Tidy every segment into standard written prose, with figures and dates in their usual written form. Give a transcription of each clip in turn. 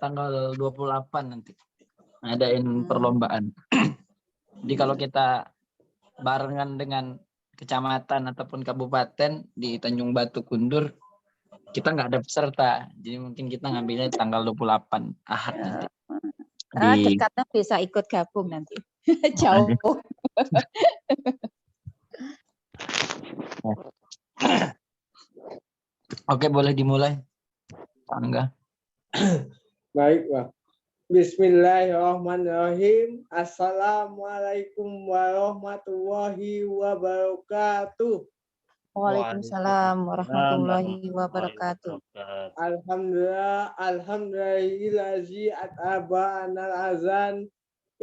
tanggal 28 nanti ngadain perlombaan. Jadi kalau kita barengan dengan kecamatan ataupun kabupaten di Tanjung Batu Kundur, kita nggak ada peserta. Jadi mungkin kita ngambilnya tanggal 28 Ahad nanti. Dekatnya bisa ikut gabung nanti. Jauh. Oke, boleh dimulai. Angga. Baik, Pak. Bismillahirrahmanirrahim. Assalamualaikum warahmatullahi wabarakatuh. Waalaikumsalam warahmatullahi wabarakatuh. Alhamdulillahillazi at'aba anal azan.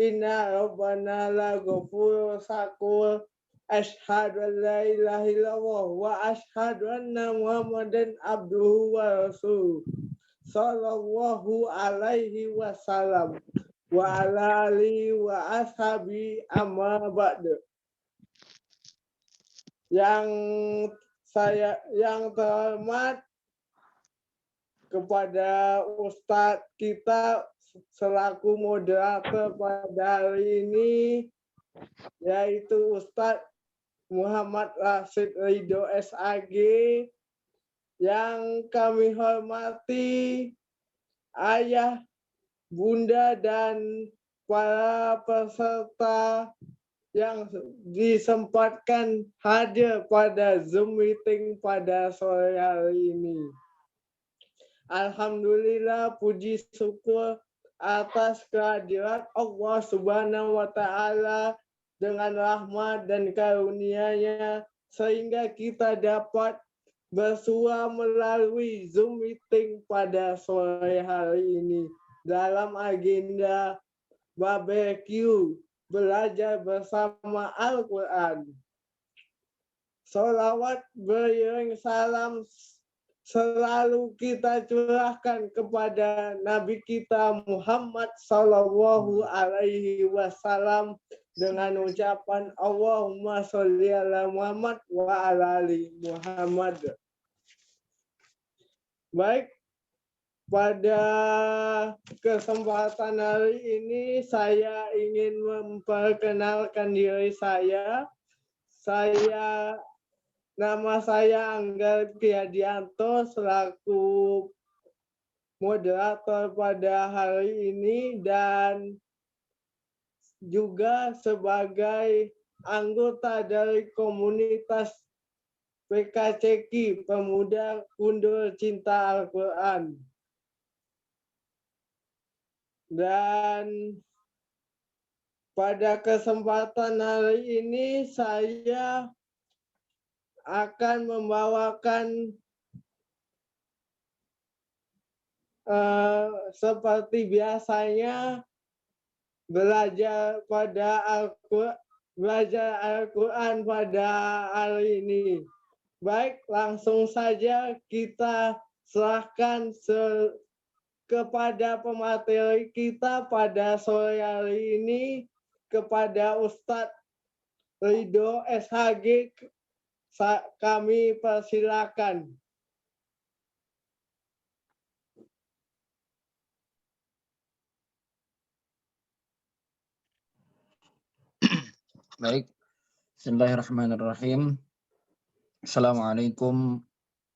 Inna rabbana la ghafurur syakur. Asyhadu an la ilaha illallah wa asyhadu anna Muhammadan abduhu wa rasuluh. Sallallahu alaihi wasallam wa ala alihi wa ashabi amma ba'du. Yang terhormat kepada Ustadz kita selaku moderator pada hari ini, yaitu Ustadz Muhammad Rashid Ridho SAG, yang kami hormati ayah, bunda, dan para peserta yang disempatkan hadir pada Zoom meeting pada sore hari ini. Alhamdulillah, puji syukur atas kehadiran Allah Subhanahu wa Ta'ala dengan rahmat dan karunia-Nya sehingga kita dapat bersua melalui Zoom meeting pada sore hari ini dalam agenda barbecue belajar bersama Al-Quran. Sholawat beriring salam selalu kita curahkan kepada Nabi kita Muhammad Sallallahu Alaihi Wasallam dengan ucapan Allahumma sholli ala Muhammad wa ala ali Muhammad. Baik, pada kesempatan hari ini saya ingin memperkenalkan diri saya. Nama saya Angga Priadianto selaku moderator pada hari ini dan juga sebagai anggota dari komunitas PKCQ Pemuda Kundur Cinta Al-Quran. Dan pada kesempatan hari ini saya akan membawakan seperti biasanya belajar Al-Quran pada hari ini. Baik, langsung saja kita serahkan kepada pemateri kita pada sore hari ini, kepada Ustadz Ridho SHG, kami persilakan. Baik. Bismillahirrahmanirrahim. Assalamualaikum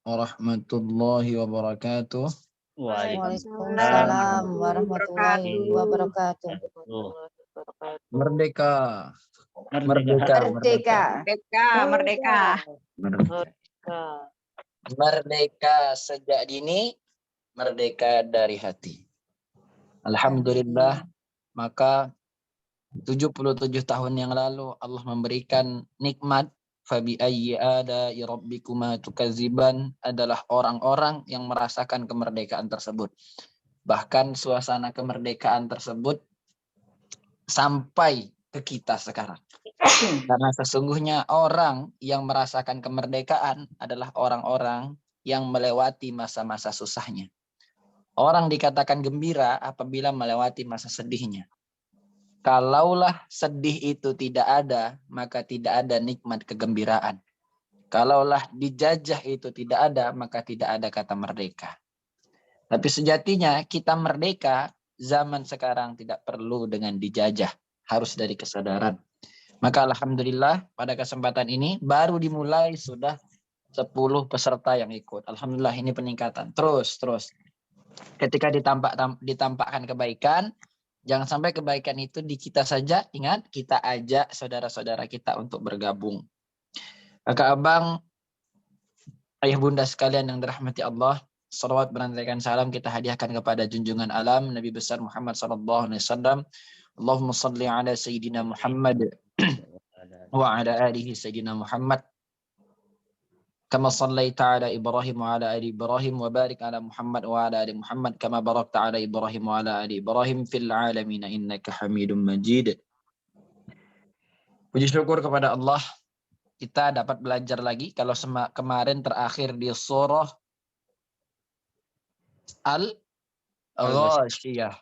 warahmatullahi wabarakatuh. Waalaikumsalam warahmatullahi wabarakatuh. Merdeka. Merdeka. Merdeka sejak dini, merdeka dari hati. Alhamdulillah, maka 77 tahun yang lalu Allah memberikan nikmat. Fabi ayyi ala'i rabbikuma tukadziban adalah orang-orang yang merasakan kemerdekaan tersebut. Bahkan suasana kemerdekaan tersebut sampai ke kita sekarang. Karena sesungguhnya orang yang merasakan kemerdekaan adalah orang-orang yang melewati masa-masa susahnya. Orang dikatakan gembira apabila melewati masa sedihnya. Kalaulah sedih itu tidak ada, maka tidak ada nikmat kegembiraan. Kalaulah dijajah itu tidak ada, maka tidak ada kata merdeka. Tapi sejatinya kita merdeka zaman sekarang tidak perlu dengan dijajah, harus dari kesadaran. Maka alhamdulillah pada kesempatan ini baru dimulai sudah 10 peserta yang ikut. Alhamdulillah ini peningkatan. Terus. Ketika ditampakkan kebaikan, jangan sampai kebaikan itu di kita saja. Ingat, kita ajak saudara-saudara kita untuk bergabung. Kakak abang, ayah bunda sekalian yang dirahmati Allah, salawat berantaikan salam kita hadiahkan kepada junjungan alam Nabi besar Muhammad sallallahu alaihi wasallam. Allahumma salli ala sayyidina Muhammad wa ala alihi sayyidina Muhammad kama sallaita ala Ibrahim wa ala ali Ibrahim wa barik ala Muhammad wa ala ali Muhammad kama barakta ala Ibrahim wa ala ali Ibrahim fil alamin innaka Hamidum Majid. Puji syukur kepada Allah, kita dapat belajar lagi. Kalau kemarin terakhir di surah Al-Ghashiyah.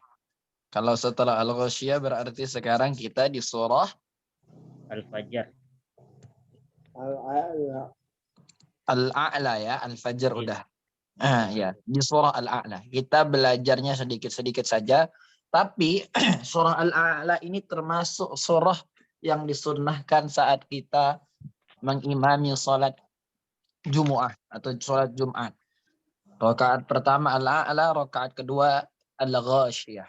Kalau setelah Al-Ghashiyah berarti sekarang kita di surah Al-Fajr. Al-A'la ya, Al-Fajr udah. Ya, di surah Al-A'la. Kita belajarnya sedikit-sedikit saja, tapi surah Al-A'la ini termasuk surah yang disunnahkan saat kita mengimami salat Jumu'ah atau salat Jumat. Rakaat pertama Al-A'la, rakaat kedua Al-Ghashiyah.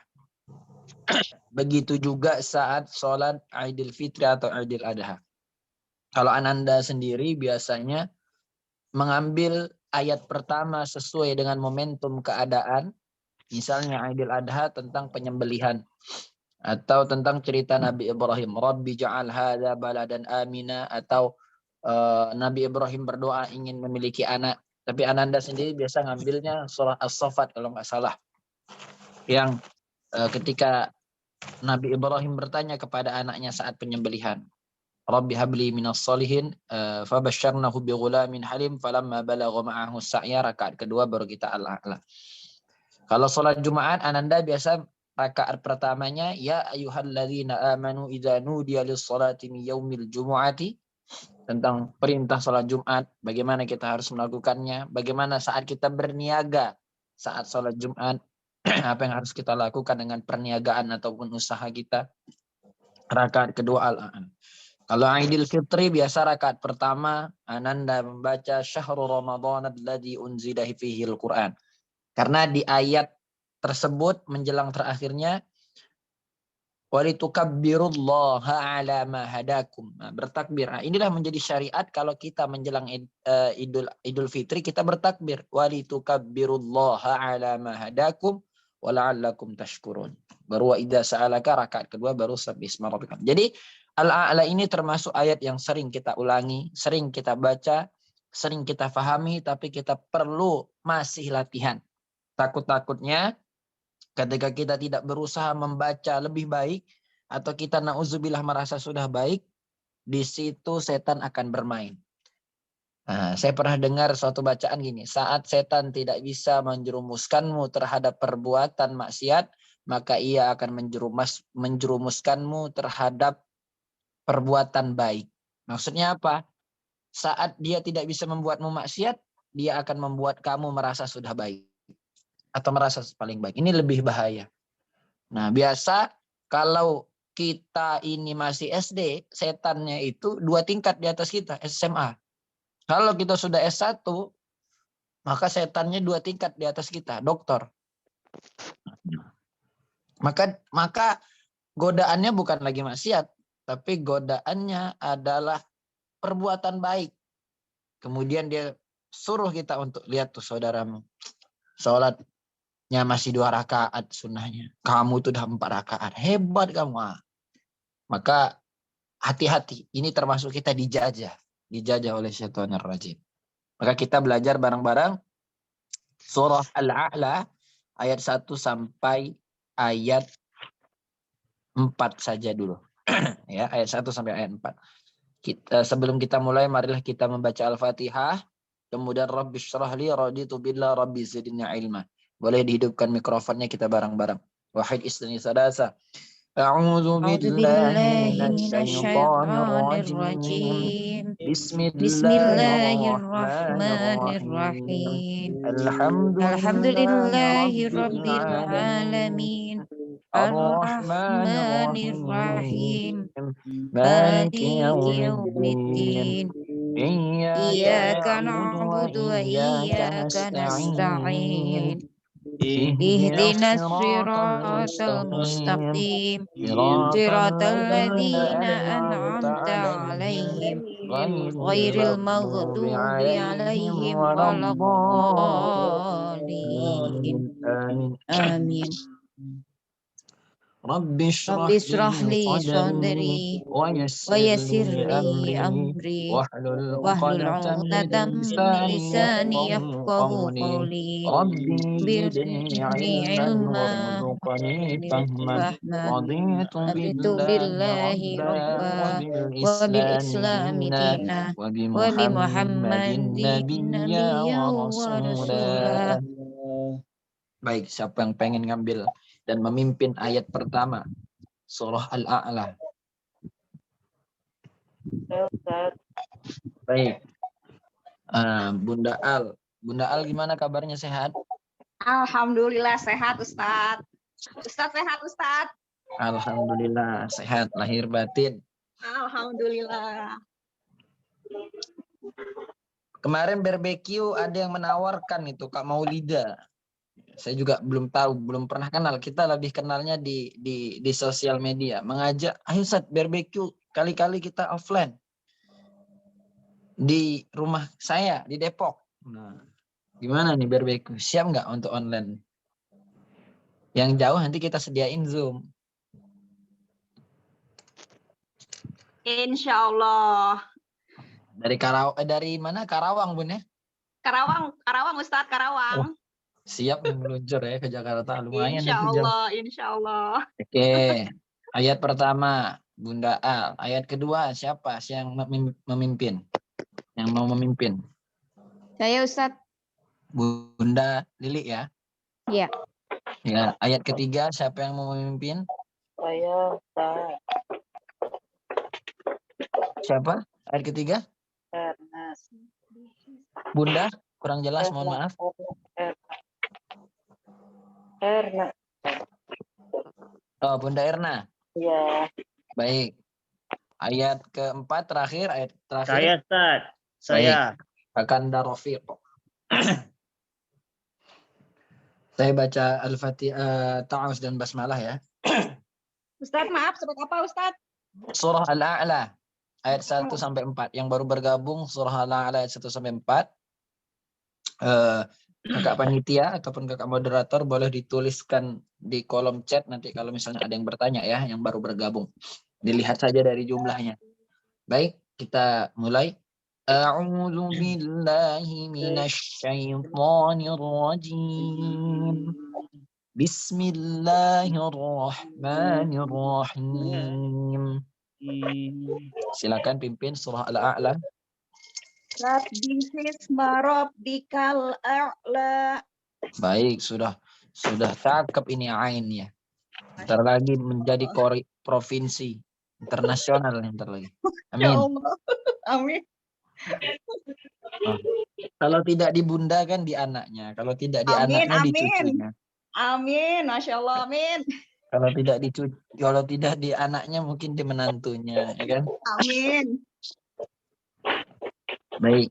Begitu juga saat salat Idul Fitri atau Idul Adha. Kalau Ananda sendiri biasanya mengambil ayat pertama sesuai dengan momentum keadaan. Misalnya Idul Adha tentang penyembelihan. Atau tentang cerita Nabi Ibrahim. Rabbi ja'al hadha baladan amina. Atau Nabi Ibrahim berdoa ingin memiliki anak. Tapi Ananda sendiri biasa ngambilnya surah As-Saffat kalau nggak salah. Yang ketika Nabi Ibrahim bertanya kepada anaknya saat penyembelihan. Rabbi habli minas salihin fabasyarnahu bighulamin halim falamma balagha ma'ahu sa'ya. Rakaat kedua baru kita Al-A'la. Kalau salat Jumat Ananda biasa rakaat pertamanya ya ayyuhalladzina amanu idza nudiya lis-salati min yaumil jumu'ati, tentang perintah salat Jumat, bagaimana kita harus melakukannya, bagaimana saat kita berniaga saat salat Jumat, apa yang harus kita lakukan dengan perniagaan ataupun usaha kita. Rakaat kedua Al-A'la. Kalau Idul Fitri biasa rakaat pertama Ananda membaca Syahrul Ramadan alladzi unzila fihi al-Qur'an. Karena di ayat tersebut menjelang terakhirnya walitukabbirullaha ala ma hadakum. Nah, bertakbir. Nah, inilah menjadi syariat kalau kita menjelang Idul Fitri kita bertakbir walitukabbirullaha ala ma hadakum wa la'allakum tashkurun. Baru wa idza sa'alaka rakaat kedua baru sabbisma rabbikal. Jadi Al-A'la ini termasuk ayat yang sering kita ulangi, sering kita baca, sering kita fahami, tapi kita perlu masih latihan. Takut-takutnya ketika kita tidak berusaha membaca lebih baik, atau kita na'udzubillah merasa sudah baik, di situ setan akan bermain. Nah, saya pernah dengar suatu bacaan gini, saat setan tidak bisa menjerumuskanmu terhadap perbuatan maksiat, maka ia akan menjerumuskanmu terhadap perbuatan baik. Maksudnya apa? Saat dia tidak bisa membuatmu maksiat, dia akan membuat kamu merasa sudah baik. Atau merasa paling baik. Ini lebih bahaya. Nah, biasa kalau kita ini masih SD, setannya itu 2 tingkat di atas kita, SMA. Kalau kita sudah S1, maka setannya 2 tingkat di atas kita, doktor. Maka godaannya bukan lagi maksiat, tapi godaannya adalah perbuatan baik. Kemudian dia suruh kita untuk lihat tuh saudaramu. Sholatnya masih 2 rakaat sunnahnya. Kamu tuh udah 4 rakaat. Hebat kamu. Maka hati-hati. Ini termasuk kita dijajah. Dijajah oleh syaitanir rajim. Maka kita belajar bareng-bareng surah Al-A'la ayat 1 sampai ayat 4 saja dulu. Ya, ayat 1 sampai ayat 4. Sebelum kita mulai, marilah kita membaca Al-Fatihah. Kemudian Rabbi syrah li raditu billah Rabbi zidni ilma. Boleh dihidupkan mikrofonnya kita bareng-bareng. Wahid isni sadasa. A'udzu billahi minasyaitonir rajim. Amin. Bismillahirrahmanirrahim. Bismillahirrahmanirrahim. Alhamdulillahi Rabbil Alhamdulillahirrabbilalamin. Ar-Rahmanir-Rahim. Ar-Rahmanirrahim. Maliki Maliki yaumiddin. yaumiddin. Iyyaka Iyyaka na'budu wa na'budu wa iyyaka iyyaka nasta'in. nasta'in. Ihdinas Ihdinas siratal siratal mustaqim. mustaqim. Siratal Siratal ladzina ladzina an'amta an'amta 'alaihim 'alaihim ghairil ghairil maghdubi maghdubi 'alaihim 'alaihim waladdallin. waladdallin. Amin. Amin. Rabbi shrah Rabbi li israh li sadri sadri wa wa yassir yassir li li amri amri wahlul wahlul 'uqdatam min 'uqdatam min lisani lisani yafqahu yafqahu qawli. qawli. Rabbi Bil zidni zidni 'ilman ilma warzuqni fahman. fahma. Raditu Abitu billahi billahi rabba wa rabba bil wa bil islami islami dina dina wa bi wa bi Muhammadin muhammadin nabiyya nabiyya wa wa rasulah. rasulah. Baik, siapa yang pengen ngambil dan memimpin ayat pertama surah Al-A'la? Baik, Bunda Al. Bunda Al gimana kabarnya, sehat? Alhamdulillah sehat Ustadz. Ustadz sehat Ustadz. Alhamdulillah sehat lahir batin. Alhamdulillah. Kemarin barbeque ada yang menawarkan itu Kak Maulida. Saya juga belum tahu, belum pernah kenal. Kita lebih kenalnya di sosial media. Mengajak, ayo Ustadz barbeque, kali-kali kita offline. Di rumah saya, di Depok. Nah, gimana nih barbeque? Siap nggak untuk online? Yang jauh nanti kita sediain Zoom. Insya Allah. Dari mana? Karawang, Bun ya? Karawang Ustadz, Karawang. Siap nih meluncur ya ke Jakarta, lumayan itu jauh. Insya Allah. Oke, ayat pertama Bunda Al, ayat kedua siapa yang memimpin? Yang mau memimpin? Saya Ustadz. Bunda Lili ya? Ya. Ya, ayat ketiga siapa yang mau memimpin? Saya Ustaz. Siapa? Ayat ketiga? Ernest. Bunda, kurang jelas, mohon maaf. Erna. Oh, Bunda Erna. Iya. Baik. Ayat keempat terakhir, ayat terakhir. Saya Ustaz. Saya. Kakanda Rafiq. Saya baca Al-Fatihah, Ta'awuz dan Basmalah ya. Ustadz maaf, sebut apa Ustadz? Surah Al-A'la ayat 1 sampai 4. Yang baru bergabung surah Al-A'la ayat 1 sampai 4. Kakak panitia ataupun kakak moderator boleh dituliskan di kolom chat nanti kalau misalnya ada yang bertanya ya, yang baru bergabung. Dilihat saja dari jumlahnya. Baik, kita mulai. A'udzu billahi minasy syaithanir rajim. Bismillahirrahmanirrahim. Silakan pimpin surah Al-A'la. Rabbi hisma rabbikal a'la. Baik, sudah cakep ini ainnya. Ntar lagi menjadi provinsi internasional ntar lagi. Amin. Ya Allah. Amin. Oh. Kalau tidak di bunda kan di anaknya, kalau tidak di Amin, anaknya di amin. cucunya. Amin, Masya Allah, amin. Kalau tidak di anaknya mungkin di menantunya, ya kan? Amin. Baik.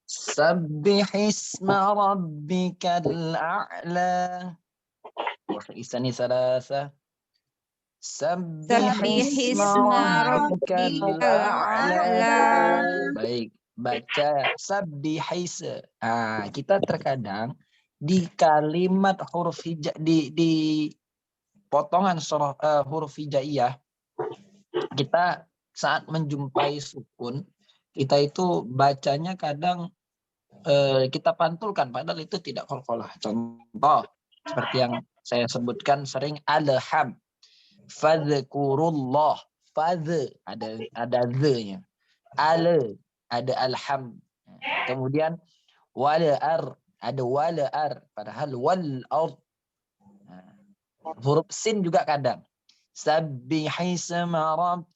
Sabbihisma rabbikal a'la. Isani salasa. Sabbihisma rabbikal a'la. Baik, baca sabbihis. Kita terkadang di kalimat huruf hija di potongan surah huruf hijaiyah, kita saat menjumpai sukun, kita itu bacanya kadang kita pantulkan padahal itu tidak qalqalah. Contoh seperti yang saya sebutkan sering alham, fadhkurullah, ada the-nya, ada alham, kemudian wala'ar, ada wala'ar, padahal wal-ard. Huruf sin juga kadang sabbihisma rabb,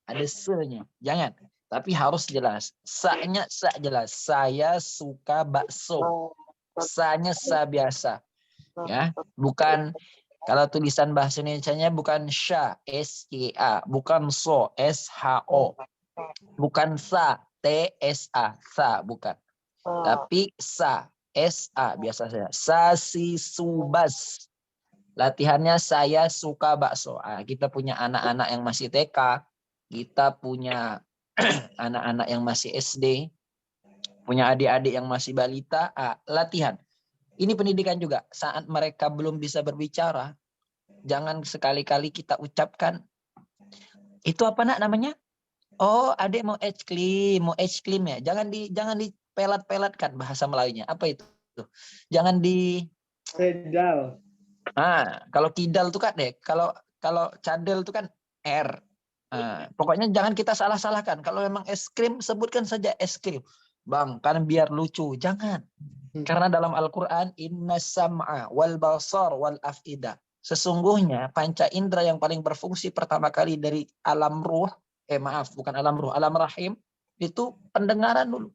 ada se-nya. Jangan. Tapi harus jelas. Sa-nya sa jelas. Saya suka bakso. Sa-nya sa biasa. Ya, bukan kalau tulisan bahasa Indonesianya bukan sya, S-Y-A, bukan so, S-H-O. Bukan sa, T-S-A, sa bukan. Tapi sa, S-A biasa saja. Sasi subas. Latihannya saya suka bakso. Kita punya anak-anak yang masih TK, kita punya anak-anak yang masih SD, punya adik-adik yang masih balita. Latihan. Ini pendidikan juga. Saat mereka belum bisa berbicara, jangan sekali-kali kita ucapkan, itu apa nak namanya? Oh, adik mau es krim ya. Jangan dipelat-pelatkan bahasa Melayunya. Apa itu? Jangan di Pedal. kalau kidal tuh kan kalau cadel tuh kan R. Pokoknya jangan kita salah-salahkan. Kalau memang es krim sebutkan saja es krim. Bang, kan biar lucu. Jangan. Karena dalam Al-Qur'an inna sam'a wal basar wal afida. Sesungguhnya panca indera yang paling berfungsi pertama kali dari alam ruh, bukan alam ruh, alam rahim, itu pendengaran dulu.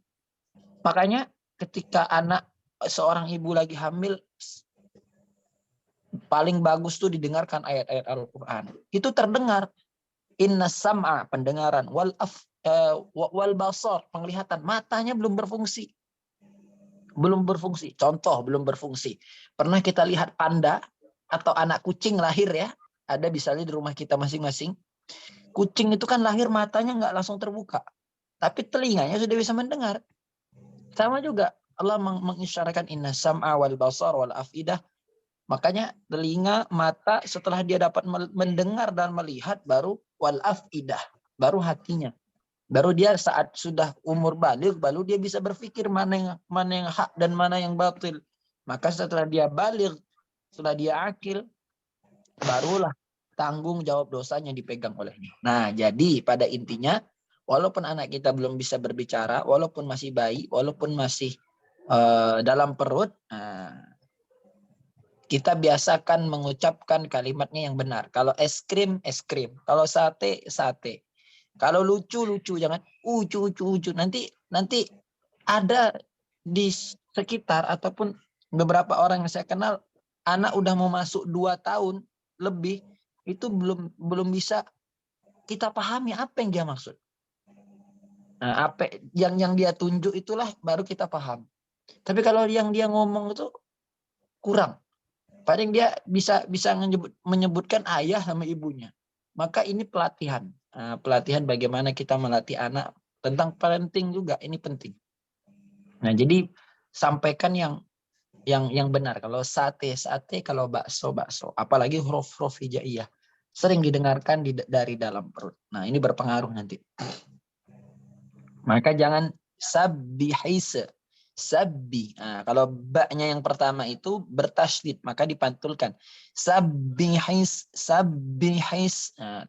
Makanya ketika seorang ibu lagi hamil, paling bagus tuh didengarkan ayat-ayat Al-Qur'an. Itu terdengar. Inna sam'a, pendengaran, wal basar, penglihatan, matanya belum berfungsi. Contoh, belum berfungsi. Pernah kita lihat panda atau anak kucing lahir ya, ada misalnya di rumah kita masing-masing. Kucing itu kan lahir matanya nggak langsung terbuka, tapi telinganya sudah bisa mendengar. Sama juga Allah mengisyaratkan inna sam'a wal basar wal afidah. Makanya telinga, mata setelah dia dapat mendengar dan melihat baru wal afidah, baru hatinya. Baru dia saat sudah umur baligh, baru dia bisa berpikir mana yang hak dan mana yang batil. Maka setelah dia baligh, setelah dia akil, barulah tanggung jawab dosanya dipegang olehnya. Nah, jadi pada intinya, walaupun anak kita belum bisa berbicara, walaupun masih bayi, walaupun masih dalam perut, kita biasakan mengucapkan kalimatnya yang benar. Kalau es krim, es krim. Kalau sate, sate. Kalau lucu, lucu. Jangan ucu. Nanti ada di sekitar ataupun beberapa orang yang saya kenal, anak udah mau masuk 2 tahun lebih, itu belum bisa kita pahami apa yang dia maksud. Nah, apa yang dia tunjuk itulah baru kita paham. Tapi kalau yang dia ngomong itu kurang. Paling dia bisa menyebutkan ayah sama ibunya. Maka ini pelatihan. Pelatihan bagaimana kita melatih anak tentang parenting juga, ini penting. Nah, jadi sampaikan yang benar. Kalau sate, kalau bakso. Apalagi huruf-huruf hijaiyah. Sering didengarkan dari dalam perut. Nah, ini berpengaruh nanti. Maka jangan sabbihise. Sabbi. Kalau ba-nya yang pertama itu bertasydid, maka dipantulkan. Sabbihis.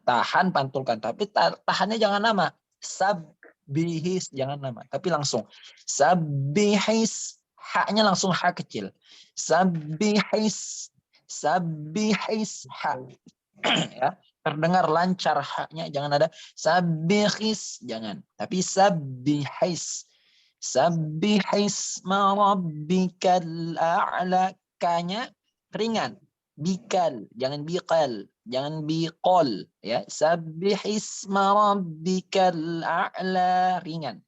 Tahan, pantulkan. Tapi tahannya jangan lama. Sabbihis, jangan lama. Tapi langsung. Sabbihis. Haknya langsung ha kecil. Sabbihis. Ha. Ya, terdengar lancar haknya, jangan ada sabbihis, jangan. Tapi sabbihis. Sabbihisma rabbikal a'la, kanya ringan. Bikal, jangan biqal, jangan biqol, ya. Sabbihisma rabbikal a'la, ringan.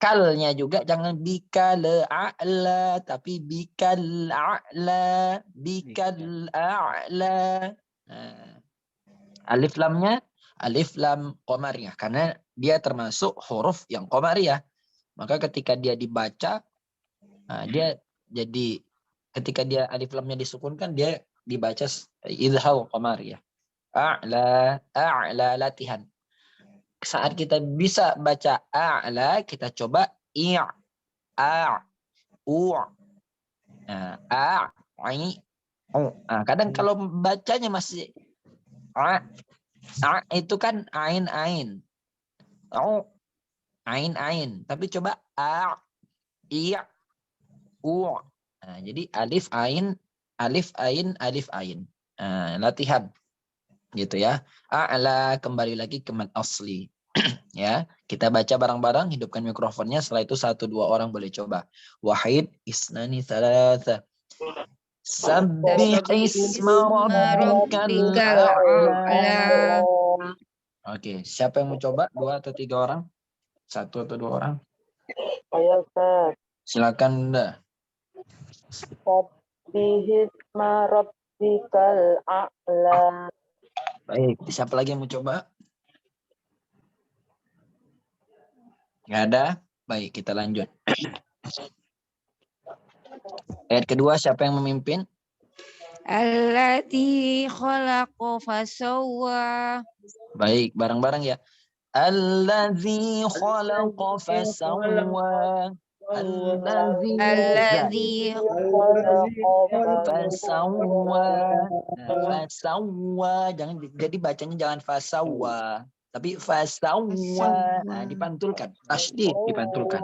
Kalnya juga jangan bikal a'la, tapi bikal a'la, bikal a'la. Alif lamnya alif lam qamariyah, karena dia termasuk huruf yang qamariyah. Maka ketika dia dibaca, dia jadi ketika dia alif lamnya disukunkan, dia dibaca idhar qamariyah. A'la, latihan. Saat kita bisa baca a'la, kita coba kadang kalau bacanya masih itu kan ain. Ain. Tapi coba jadi alif ain. Latihan. Gitu ya. A'la kembali lagi ke mad asli. Ya, kita baca bareng-bareng, hidupkan mikrofonnya. Setelah itu 1-2 orang boleh coba. Wahid, isnani, thalatha. Sabbih isma rabbikal rabbikal a'la. a'la. Oke, siapa yang mau coba? 2 atau 3 orang? 1 atau 2 orang? Saya Ustaz. Silakan Bunda. Sabbihisma rabbikal a'la. Baik, siapa lagi yang mau coba? Nggak ada? Baik, kita lanjut. Ayat kedua, siapa yang memimpin? Alladzi khalaqa fasawwa. Baik, bareng-bareng ya. Alladzi khalaqa fasawwa. Alladzi Alladzi fasawwa. Fasawwa. Jangan, jadi bacanya jangan fasawwa, tapi fasawwa. Nah, dipantulkan. Tasydid dipantulkan.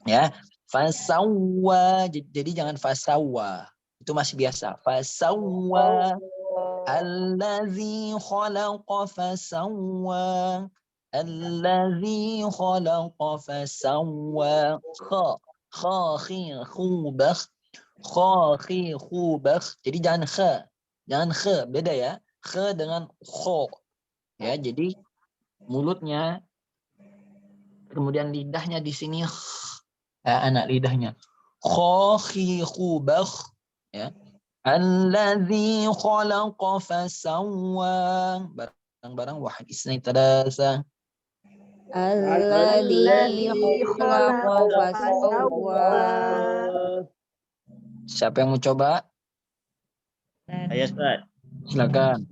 Ya, fasawwa. Jadi jangan fasawwa. Itu masih biasa. Fasawwa. Alladzi khalaqa fasawwa. Alladzi khalaqa fasawwa. Khi khubakh. Khi khubakh. Jadi jangan kha. Jangan kha, beda ya. Kha dengan kho. Ya, jadi mulutnya kemudian lidahnya di sini anak lidahnya. Khi khubakh, ya. Alladzi khalaqa fasawwa. Barang-barang wahid isnai thalatha. Alladzi khalaqa fasawwa. Siapa yang mau coba? Saya Ustaz. Silakan.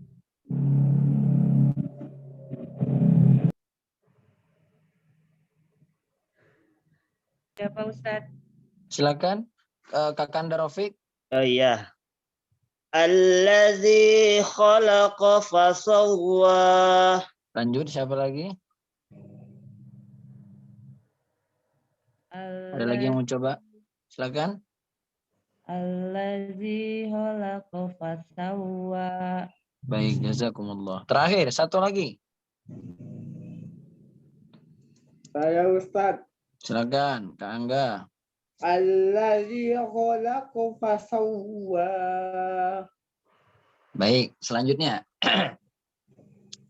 Siapa Ustaz? Silakan. Kakanda Rafiq. Oh iya. Allazi khalaqa fasawwa. Lanjut, siapa lagi? Ada lagi yang mau coba? Silakan. Allazi khalaqa fasawwa. Baik, jazakumullah. Terakhir, satu lagi. Saya Ustaz. Silakan, Kak Angga. Alladzi khalaqa fasawwa. Baik, selanjutnya.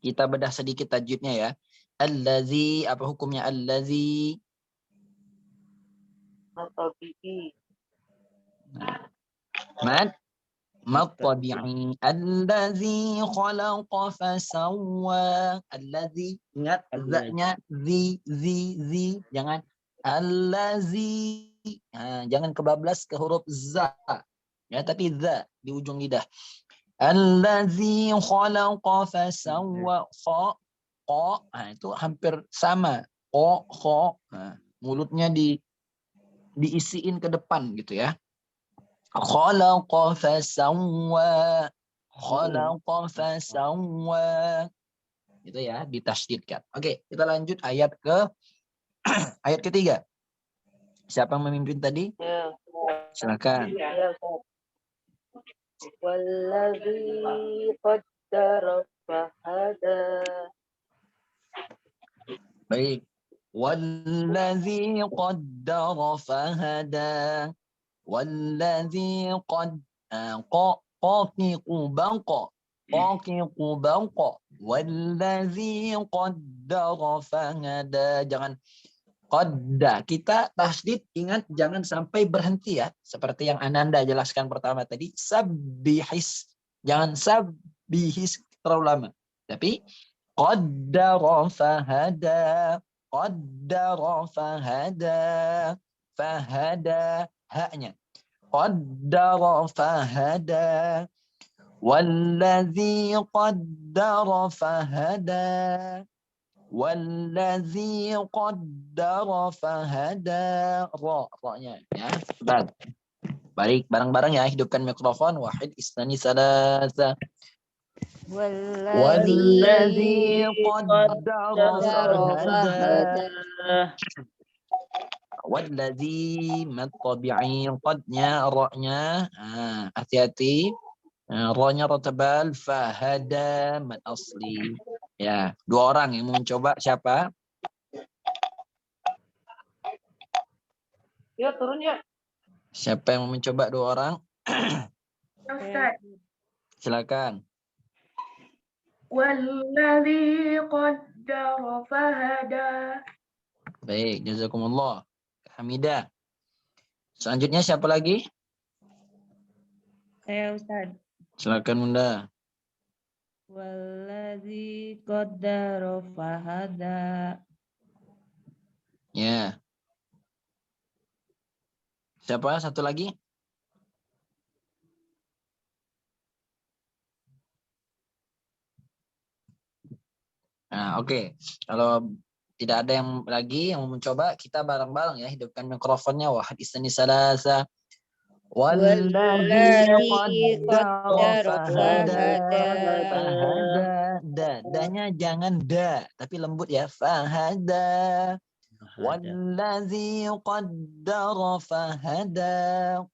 Kita bedah sedikit tajwidnya ya. Allazi, apa hukumnya allazi? Tabi'i. Mad tabi'i. Allazi khalaqa fasawwa. Allazi, ingat za-nya zi. Jangan allazi. Jangan kebablas ke huruf za. Ya, tapi za di ujung lidah. Allazi khalaqa fasawwa. Itu hampir sama. Mulutnya diisiin ke depan gitu ya. Khalaqa fasawwa. Gitu ya, ditasydidkan. Oke, kita lanjut ayat ayat ketiga. Siapa yang memimpin tadi? Ya. Silakan. Ya. Wallazi qaddara fahada. Baik. Wallazi qaddara fahada. Wallazi Wallazi qaddara fahada. Jangan qadda. Kita tasdid, ingat jangan sampai berhenti ya. Seperti yang Ananda jelaskan pertama tadi. Sabbihis. Jangan sabbihis terlalu lama. Tapi qaddara fahada. Qaddara fahada. Fahada. Haknya. Qaddara fahada. Wallazi qaddara fahada. Wallazi qaddara fahada. Ra-nya ya. Baik, bareng-bareng ya, hidupkan mikrofon. Wahid isnani salasa. Wallazi qaddara fahada. Wallazi mad tabi'i, qadnya ra-nya. Hati-hati. Ronya rotebal, fahada, mad asli. Ya, 2 orang yang mau mencoba siapa? Ya turun ya. Siapa yang mau mencoba 2 orang? Ustaz. Silakan. Walladzi qaddara fahada. Baik, jazakumullah. Hamidah. Selanjutnya siapa lagi? Saya Ustaz. Silakan Bunda. Wallazi qaddara fahada. Ya. Siapa? Satu lagi? Nah, oke. Kalau tidak ada yang lagi yang mau mencoba, kita bareng-bareng ya. Hidupkan mikrofonnya. Wahad isani salasa. Walladzi qaddara fahada. Fahada. Danya jangan da, tapi lembut ya. Fahada. Walladzi qaddara fahada.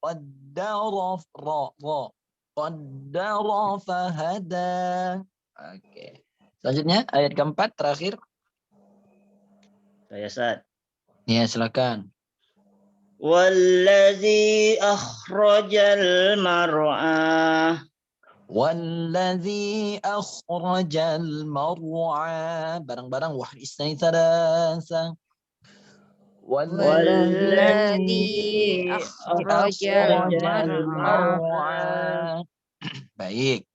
Qaddara ra. Qaddara fahada. Oke. Selanjutnya ayat keempat terakhir. Saya Ustaz. Ya, silakan. Wallazi akhrajal mar'ah. Wallazi akhrajal mar'a. Barang-barang wahid isnai thalatha. Walladzi akhrajal mar'a. Baik.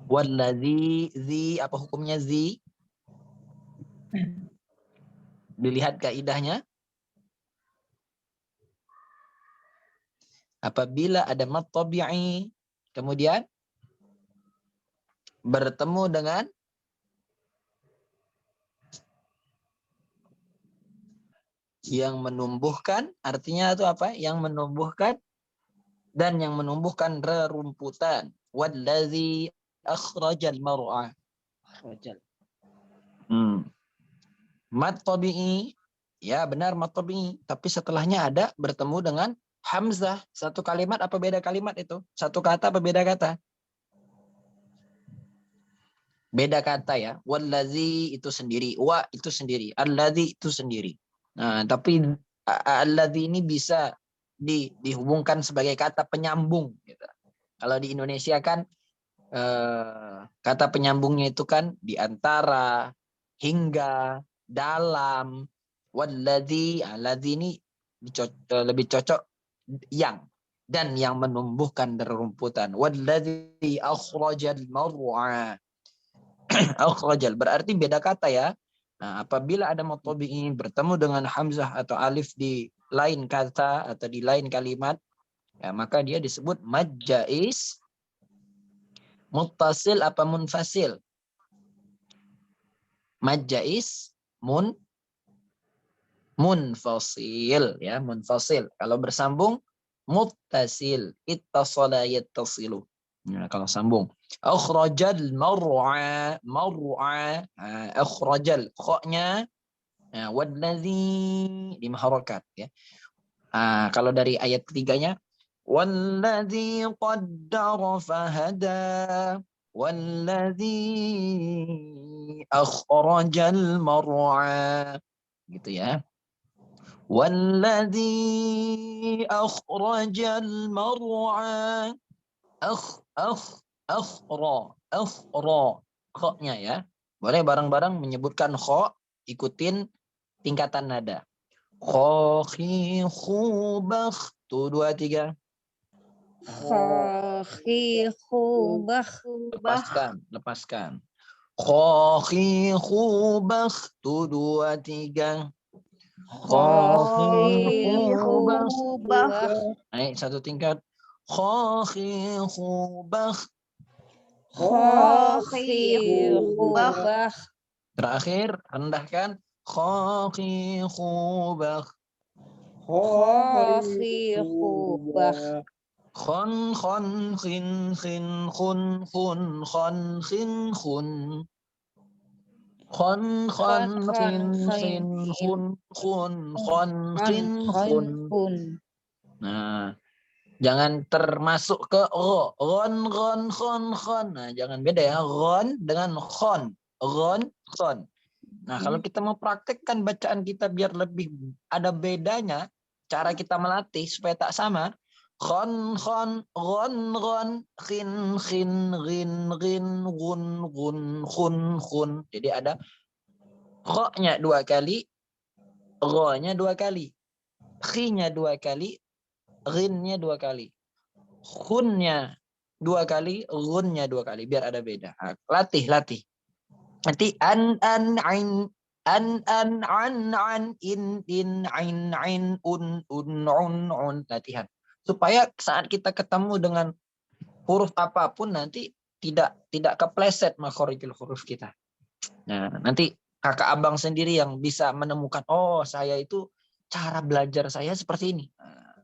Wallazi, zi, apa hukumnya zi? Dilihat kaidahnya. Apabila ada mad tabi'i, kemudian bertemu dengan yang menumbuhkan, artinya itu apa? Yang menumbuhkan dan yang menumbuhkan rerumputan. Wallazi akhrajal mar'a. Mad tabi'i, ya benar mad tabi'i, tapi setelahnya ada bertemu dengan hamzah. Satu kalimat apa beda kalimat itu? Satu kata apa beda kata? Beda kata ya. Wallazi itu sendiri, wa itu sendiri, alladzi itu sendiri. Nah, tapi alladzi ini bisa dihubungkan sebagai kata penyambung gitu. Kalau di Indonesia kan kata penyambungnya itu kan di antara, hingga, dalam. Wallazi, alladzi ini lebih cocok yang dan yang menumbuhkan rerumputan. Wallazi akhrajal mar'a. Akhrajal berarti beda kata ya. Nah, apabila ada mad tabi'i bertemu dengan hamzah atau alif di lain kata atau di lain kalimat, ya, maka dia disebut mad jaiz muttasil apa munfasil? Mad jaiz munfasil ya, munfasil. Kalau bersambung muttasil, ittasala yattasilu. Nah, kalau sambung akhrajal mar'a, akhrajal, kha-nya wallazi di harakat ya. Kalau dari ayat ketiganya wallazi qaddara fahada, wallazi akhrajal mar'a gitu ya. Wallazi akhrajal mar'a. Akhra, kha-nya ya. Boleh bareng-bareng menyebutkan kha, ikutin tingkatan nada. Kha, khi, khu, bakh. Tuh 2, 3. Lepaskan. Kha, khi, khu, bakh. Tuh 2, 3. Kha, khi, khu, bakh. Naik 1 tingkat. Kha, khi, khu, bakh. Terakhir rendahkan. Kha, khi, khu, bakh. Khon, khon, khin, khin, khun, khun, khon, khin, khun. Khon, khon, khin, khin, khun, khun, khon, khin, khun. Nah, Jangan termasuk ke ro. Ron, khon. Nah, jangan beda ya. Ron dengan khon. Ron, khon. Nah, kalau kita mau praktekkan bacaan kita biar lebih ada bedanya, cara kita melatih supaya tak sama. Khon, ron, khin, rin, gun, khun. Jadi ada ro-nya 2 kali, ro-nya 2 kali, khi-nya 2 kali, rin-nya 2 kali, khun-nya 2 kali, gun-nya 2 kali, biar ada beda. Nah, latih. Nanti an, ain, an, in, ain, un, latihan. Supaya saat kita ketemu dengan huruf apapun nanti tidak kepleset makhorijul huruf kita. Nah, nanti kakak abang sendiri yang bisa menemukan, oh saya itu cara belajar saya seperti ini. Nah,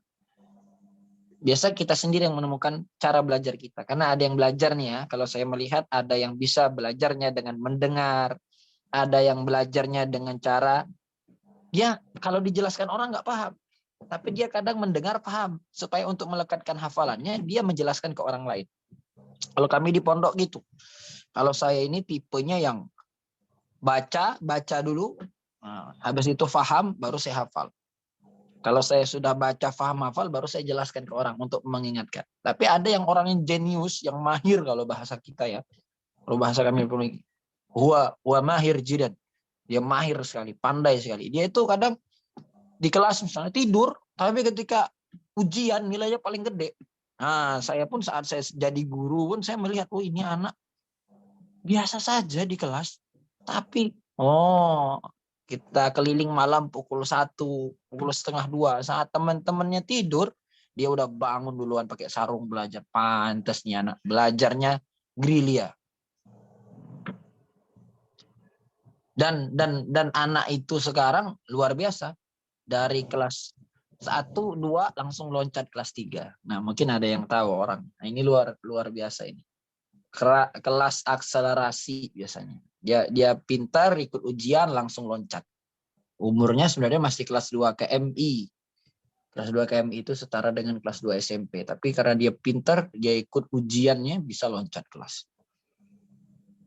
biasa kita sendiri yang menemukan cara belajar kita. Karena ada yang belajar nih ya, kalau saya melihat ada yang bisa belajarnya dengan mendengar, ada yang belajarnya dengan cara, ya kalau dijelaskan orang nggak paham. Tapi dia kadang mendengar paham. Supaya untuk melekatkan hafalannya, dia menjelaskan ke orang lain. Kalau kami di pondok gitu. Kalau saya ini tipenya yang baca dulu, habis itu paham, baru saya hafal. Kalau saya sudah baca, paham, hafal, baru saya jelaskan ke orang untuk mengingatkan. Tapi ada yang orang yang jenius, yang mahir kalau bahasa kita ya. Kalau bahasa kami, huwa mahir jidan. Dia mahir sekali, pandai sekali. Dia itu kadang di kelas misalnya tidur, tapi ketika ujian nilainya paling gede. Nah, saya pun saat saya jadi guru pun saya melihat, oh ini anak biasa saja di kelas. Tapi, kita keliling malam pukul 1, pukul setengah 2. Saat teman-temannya tidur, dia udah bangun duluan pakai sarung belajar. Pantasnya anak belajarnya gerilya. Dan anak itu sekarang luar biasa. Dari kelas 1, 2 langsung loncat kelas 3. Nah, mungkin ada yang tahu orang. Nah, ini luar biasa ini. Kelas akselerasi biasanya. Dia pintar, ikut ujian langsung loncat. Umurnya sebenarnya masih kelas 2 KMI. Kelas 2 KMI itu setara dengan kelas 2 SMP. Tapi karena dia pintar, dia ikut ujiannya bisa loncat kelas.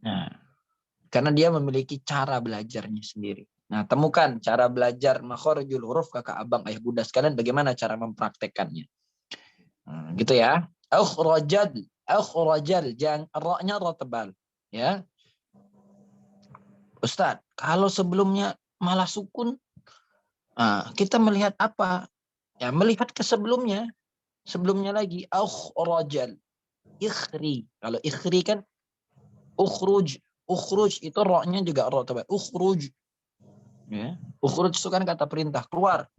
Nah, karena dia memiliki cara belajarnya sendiri. Nah, temukan cara belajar makhorijul huruf kakak abang ayah bunda sekalian, bagaimana cara mempraktekannya. Gitu ya. Akhrajal, jangan ra-nya ra tebal, ya. Ustadz, kalau sebelumnya malah sukun, kita melihat apa? Ya, melihat ke sebelumnya lagi. Akhrajal, ikhri. Kalau ikhri kan ukhruj itu ra-nya juga ra tebal. Ukhruj. Ya. Ukhruj itu kan kata perintah, keluar.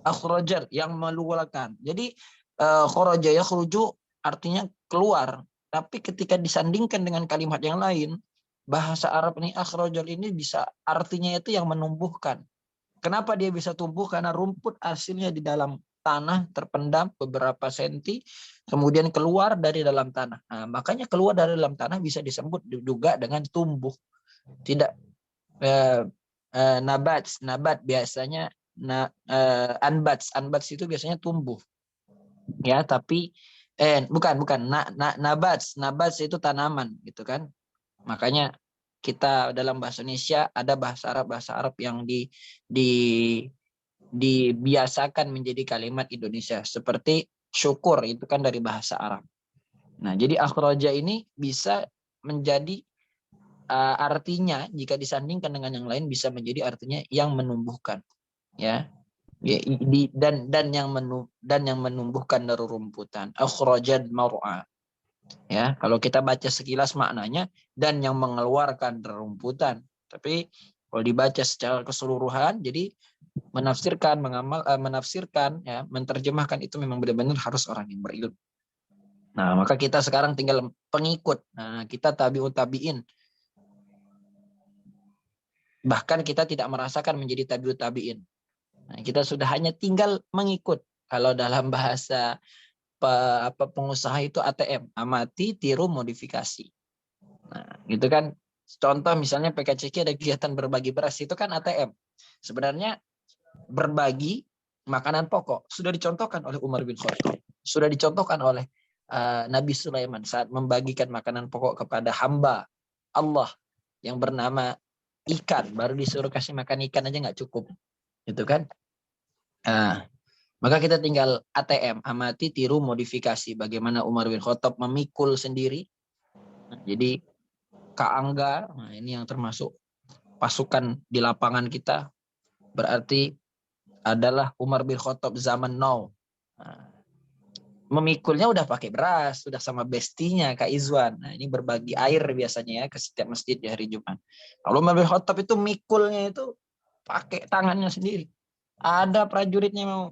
Akhrajal, yang mengeluarkan. Jadi kharaja yakhruju artinya keluar. Tapi ketika disandingkan dengan kalimat yang lain, bahasa Arab ini akhrajal ini bisa artinya itu yang menumbuhkan. Kenapa dia bisa tumbuh? Karena rumput hasilnya di dalam tanah terpendam beberapa senti, kemudian keluar dari dalam tanah. Nah, makanya keluar dari dalam tanah bisa disebut juga dengan tumbuh. Tidak nabat biasanya anbats itu biasanya tumbuh. Ya, tapi bukan nabats itu tanaman gitu kan. Makanya kita dalam bahasa Indonesia ada bahasa Arab yang dibiasakan menjadi kalimat Indonesia, seperti syukur itu kan dari bahasa Arab. Nah, jadi akhraja ini bisa menjadi artinya jika disandingkan dengan yang lain bisa menjadi artinya yang menumbuhkan, ya. Dan yang menumbuhkan dari rumputan. Akhrajal mar'a. Ya, kalau kita baca sekilas maknanya dan yang mengeluarkan dari rumputan. Tapi kalau dibaca secara keseluruhan, jadi menafsirkan, ya, menerjemahkan itu memang benar-benar harus orang yang berilmu. Nah, maka kita sekarang tinggal pengikut. Nah, kita tabi'ut tabi'in. Bahkan kita tidak merasakan menjadi tabi'ut tabi'in. Nah, kita sudah hanya tinggal mengikut. Kalau dalam bahasa pengusaha itu ATM, amati, tiru, modifikasi. Nah, gitu kan. Contoh misalnya PKCK ada kegiatan berbagi beras, itu kan ATM. Sebenarnya berbagi makanan pokok sudah dicontohkan oleh Umar bin Khattab, sudah dicontohkan oleh Nabi Sulaiman saat membagikan makanan pokok kepada hamba Allah yang bernama ikan, baru disuruh kasih makan ikan aja nggak cukup, gitu kan? Maka kita tinggal ATM, amati, tiru, modifikasi bagaimana Umar bin Khattab memikul sendiri. Jadi Kak Angga, nah ini yang termasuk pasukan di lapangan kita, berarti adalah Umar bin Khattab zaman now. Memikulnya udah pakai beras, sudah sama bestinya Kak Izwan. Nah ini berbagi air biasanya ya ke setiap masjid di hari Jumat. Kalau Umar bin Khattab itu mikulnya itu pakai tangannya sendiri. Ada prajuritnya mau,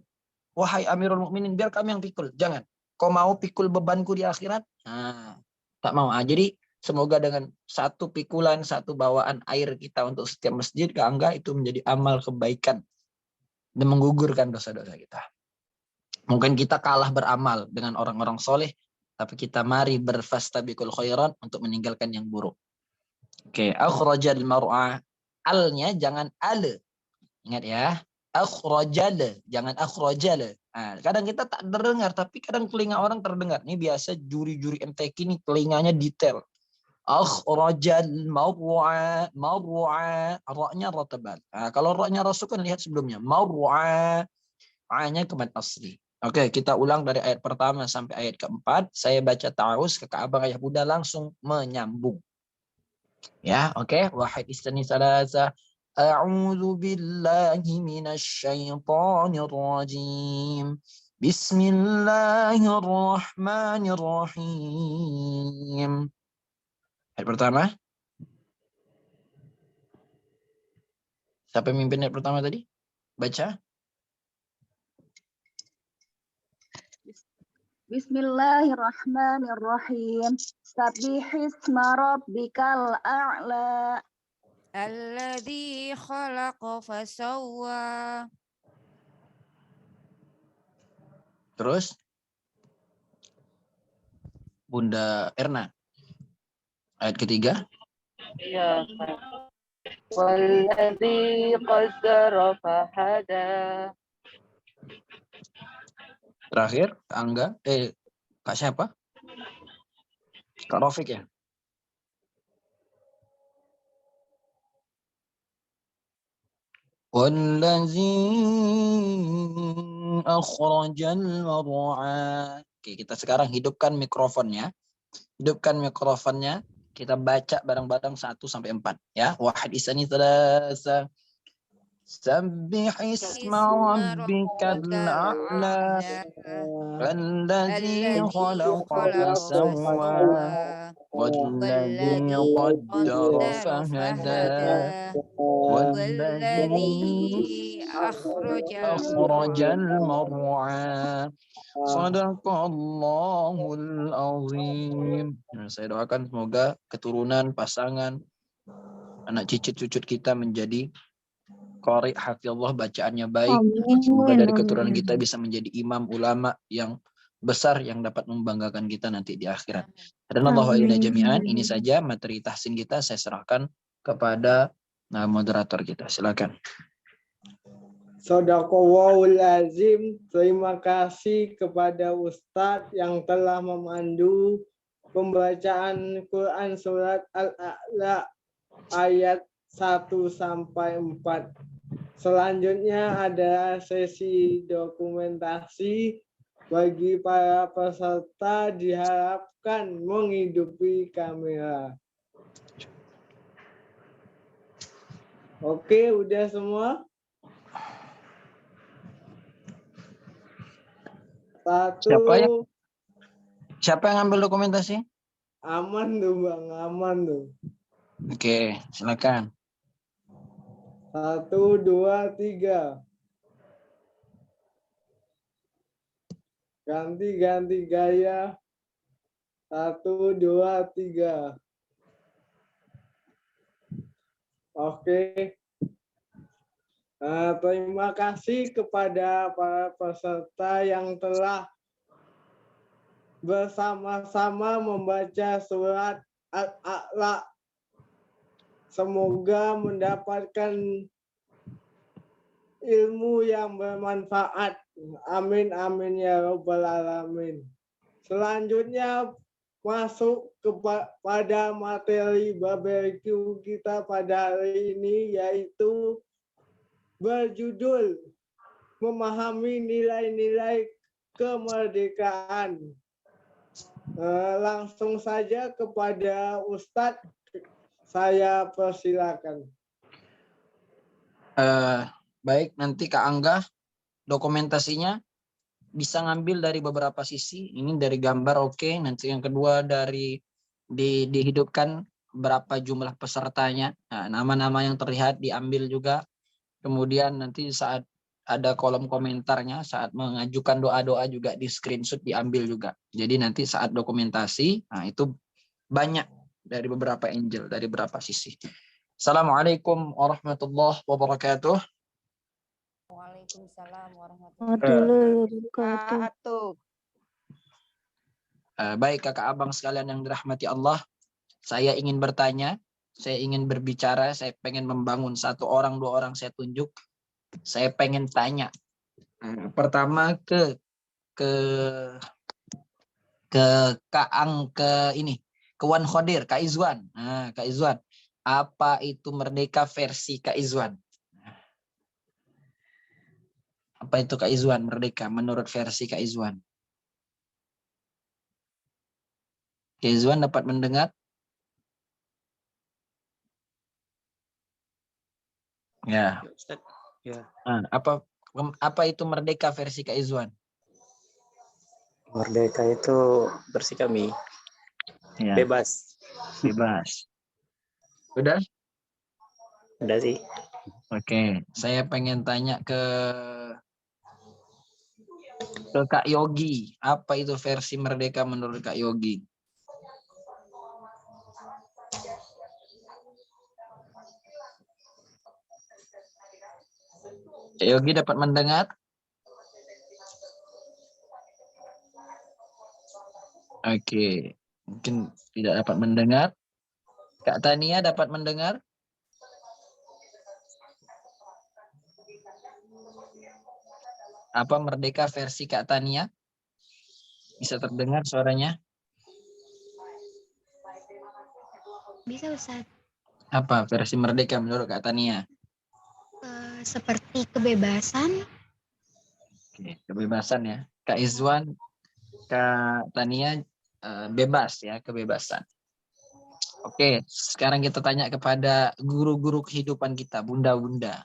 wahai Amirul Mukminin, biar kami yang pikul. Jangan. Kau mau pikul bebanku di akhirat? Nah, tak mau. Jadi semoga dengan satu pikulan, satu bawaan air kita untuk setiap masjid, Kak Angga, itu menjadi amal kebaikan dan menggugurkan dosa-dosa kita. Mungkin kita kalah beramal dengan orang-orang soleh, tapi kita mari berfastabiqul khairat untuk meninggalkan yang buruk. Oke, akhrajal mar'a. Alnya jangan ale. Ingat ya. Akhrajal, jangan akhrajal. Nah, kadang kita tak terdengar, tapi kadang telinga orang terdengar. Ini biasa juri-juri MTQ ini telinganya detail. Akhrajal mar'a, mar'a, ra-nya ra tebal. Nah, kalau ra-nya ra sukun lihat sebelumnya. Mar'a, a-nya kemat asli. Oke, kita ulang dari ayat pertama sampai ayat keempat. Saya baca ta'awuz, kakak abang ayah bunda langsung menyambung. Ya, oke. Wahid istani salasa. A'udzu billahi minasy syaithanir rajim. Bismillahirrahmanirrahim. Ayat pertama. Siapa yang mimpin ayat pertama tadi? Baca. Bismillahirrahmanirrahim. Sabbihisma rabbikal a'la. Alladzi khalaqa fasawwa. Terus Bunda Erna. Ayat ketiga. Ya. Walladzi qaddara fahada. Terakhir, Kak Angga. Kak siapa? Kak Rafiq ya? Walladzi akhrajal mar'a. Oke, kita sekarang hidupkan mikrofonnya. Hidupkan mikrofonnya. Kita baca bareng-bareng 1 sampai 4 ya. Wahid isani tsalasa. Sabbih isma rabbikal a'la. Alladzi khalaqa fasawwa. Walladzi qaddara fahada. Walladzi akhrajal mar'a. Shadaqallahul azim. Saya doakan semoga keturunan, pasangan, anak cicit-cucut kita menjadi qari hafizallah, bacaannya baik. Semoga dari keturunan kita bisa menjadi imam ulama yang besar yang dapat membanggakan kita nanti di akhirat. Hadanallahu wa iyana jami'an. Ini saja materi tahsin kita, saya serahkan kepada moderator kita. Silakan. Shadaqallahul azim. Terima kasih kepada Ustadz yang telah memandu pembacaan Quran surat Al-A'la ayat 1 sampai 4. Selanjutnya ada sesi dokumentasi. Bagi para peserta diharapkan menghidupi kamera. Oke, udah semua? Siapa yang ambil dokumentasi? Aman tuh Bang, aman tuh. Oke, silakan. 1, 2, 3. Ganti gaya. 1, 2, 3. Oke. Terima kasih kepada para peserta yang telah bersama-sama membaca surat ilmu yang bermanfaat. Amin amin ya rabbal alamin. Selanjutnya masuk kepada materi barbecue kita pada hari ini, yaitu berjudul memahami nilai-nilai kemerdekaan. Langsung saja kepada Ustadz, saya persilakan. Baik, nanti Kak Angga dokumentasinya bisa ngambil dari beberapa sisi. Ini dari gambar oke. Nanti yang kedua dari dihidupkan berapa jumlah pesertanya. Nah, nama-nama yang terlihat diambil juga. Kemudian nanti saat ada kolom komentarnya, saat mengajukan doa-doa juga di screenshot diambil juga. Jadi nanti saat dokumentasi, nah itu banyak dari beberapa angel, dari beberapa sisi. Assalamualaikum warahmatullahi wabarakatuh. Waalaikumsalam warahmatullahi Wabarakatuh. Baik kakak abang sekalian yang dirahmati Allah, saya ingin bertanya, saya ingin berbicara, saya pengen membangun satu orang, dua orang saya tunjuk. Saya pengen tanya. Pertama ke Wan Khodir, Kak Izwan. Nah, Kak Izwan, apa itu merdeka versi Kak Izwan? Apa itu Kak Izwan merdeka menurut versi Kak Izwan? Kak Izwan dapat mendengar? Ya. Ya. Apa itu merdeka versi Kak Izwan? Merdeka itu versi kami. Ya. Bebas. Bebas. Udah? Udah sih. Oke, saya pengen tanya ke Kak Yogi. Apa itu versi merdeka menurut Kak Yogi? Kak Yogi dapat mendengar? Oke, mungkin tidak dapat mendengar. Kak Tania dapat mendengar? Apa merdeka versi Kak Tania? Bisa terdengar suaranya? Bisa Ustaz. Apa versi merdeka menurut Kak Tania? Seperti kebebasan. Oke, kebebasan ya. Kak Izwan, Kak Tania bebas ya, kebebasan. Oke, sekarang kita tanya kepada guru-guru kehidupan kita, bunda-bunda.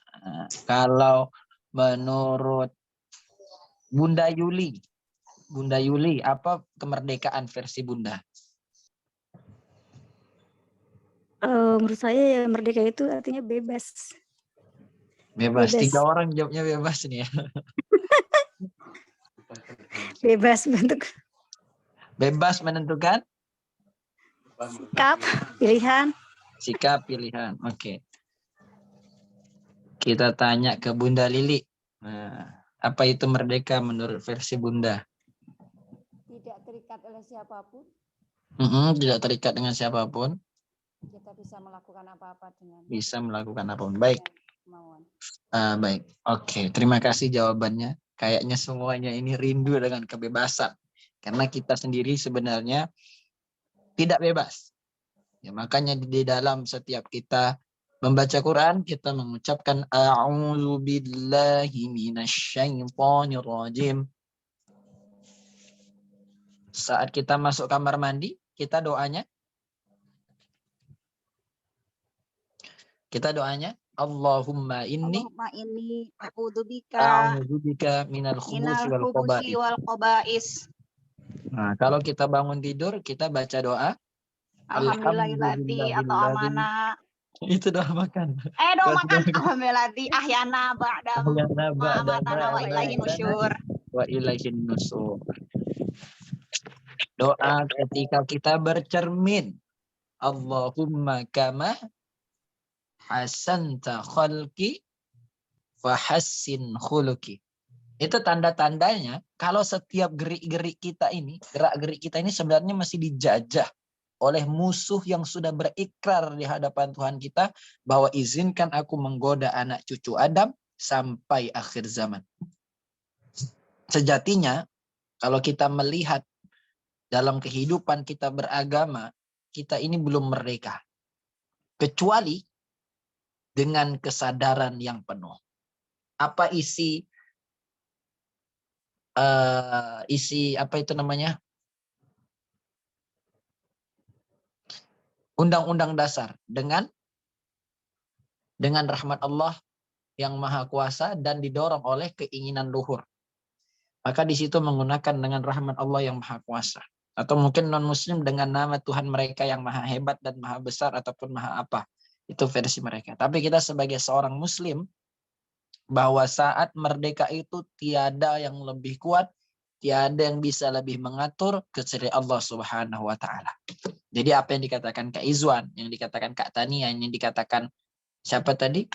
Kalau menurut Bunda Yuli, apa kemerdekaan versi Bunda? Menurut saya ya merdeka itu artinya bebas. Bebas. 3 orang jawabnya bebas nih ya. Bebas bentuk. Bebas menentukan Sikap, pilihan. Sikap, pilihan. Oke. Kita tanya ke Bunda Lili. Apa itu merdeka menurut versi Bunda? Tidak terikat oleh siapapun. Tidak terikat dengan siapapun. Kita bisa melakukan apa-apa dengan. Bisa melakukan apapun. Baik. Kemauan. Baik. Oke. Terima kasih jawabannya. Kayaknya semuanya ini rindu dengan kebebasan. Karena kita sendiri sebenarnya tidak bebas. Ya, makanya di dalam setiap kita membaca Quran, kita mengucapkan A'udzu billahi minasyaitonir rajim. Saat kita masuk kamar mandi, kita doanya Allahumma inni a'udzubika minal khubuthi wal khaba'is. Nah, kalau kita bangun tidur, kita baca doa Alhamdulillahilladzi atau amanah. Itu doa makan. Doa makan. Alhamdulillahilladzi ahyana ba'da mamatana wa ilaihin nusyur. Wa ilaihin nusyur. Doa ketika kita bercermin. Allahumma kama hasanta khalqi fahassin khuluqi. Itu tanda-tandanya kalau setiap gerak-gerik kita ini sebenarnya masih dijajah oleh musuh yang sudah berikrar di hadapan Tuhan kita bahwa izinkan aku menggoda anak cucu Adam sampai akhir zaman. Sejatinya, kalau kita melihat dalam kehidupan kita beragama, kita ini belum merdeka. Kecuali dengan kesadaran yang penuh. Apa isi apa itu namanya? Undang-undang dasar dengan rahmat Allah yang Maha Kuasa dan didorong oleh keinginan luhur. Maka di situ menggunakan dengan rahmat Allah yang Maha Kuasa. Atau mungkin non-muslim dengan nama Tuhan mereka yang maha hebat dan maha besar ataupun maha apa. Itu versi mereka. Tapi kita sebagai seorang muslim, bahwa saat merdeka itu tiada yang lebih kuat, tiada yang bisa lebih mengatur kecuali Allah Subhanahu wa Ta'ala. Jadi apa yang dikatakan Kak Izwan, yang dikatakan Kak Tania, yang dikatakan siapa tadi?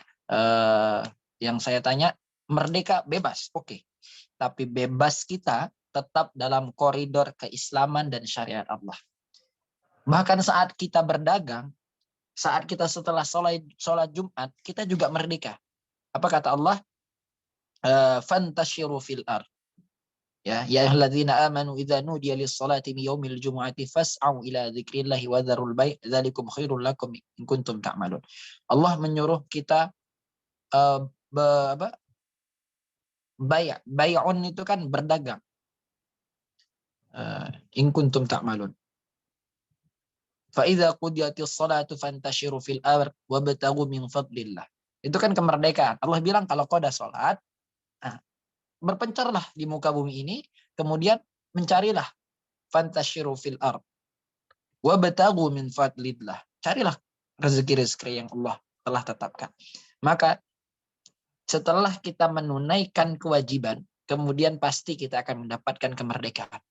Yang saya tanya, merdeka bebas, oke. Tapi bebas kita tetap dalam koridor keislaman dan syariat Allah. Bahkan saat kita berdagang, saat kita setelah sholat Jumat, kita juga merdeka. Apa kata Allah? Fantashiru fil ard. Ya ayyuhalladzina amanu idza nudiya lis-salati min yaumil jumu'ati fas'au ila dzikrillahi wa dzarul bai' dzalikum khairul lakum in kuntum ta'malun. Allah menyuruh kita bai'un itu kan berdagang. In kuntum ta'malun. Fa idza qudiyatis salatu fantashiru fil ard wabtaghu min fadlillah. Itu kan kemerdekaan. Allah bilang kalau kau dah salat, berpencarlah di muka bumi ini, kemudian mencarilah fantashiru fil ard wabtaghu min fadlillah. Carilah rezeki-rezeki yang Allah telah tetapkan. Maka setelah kita menunaikan kewajiban, kemudian pasti kita akan mendapatkan kemerdekaan.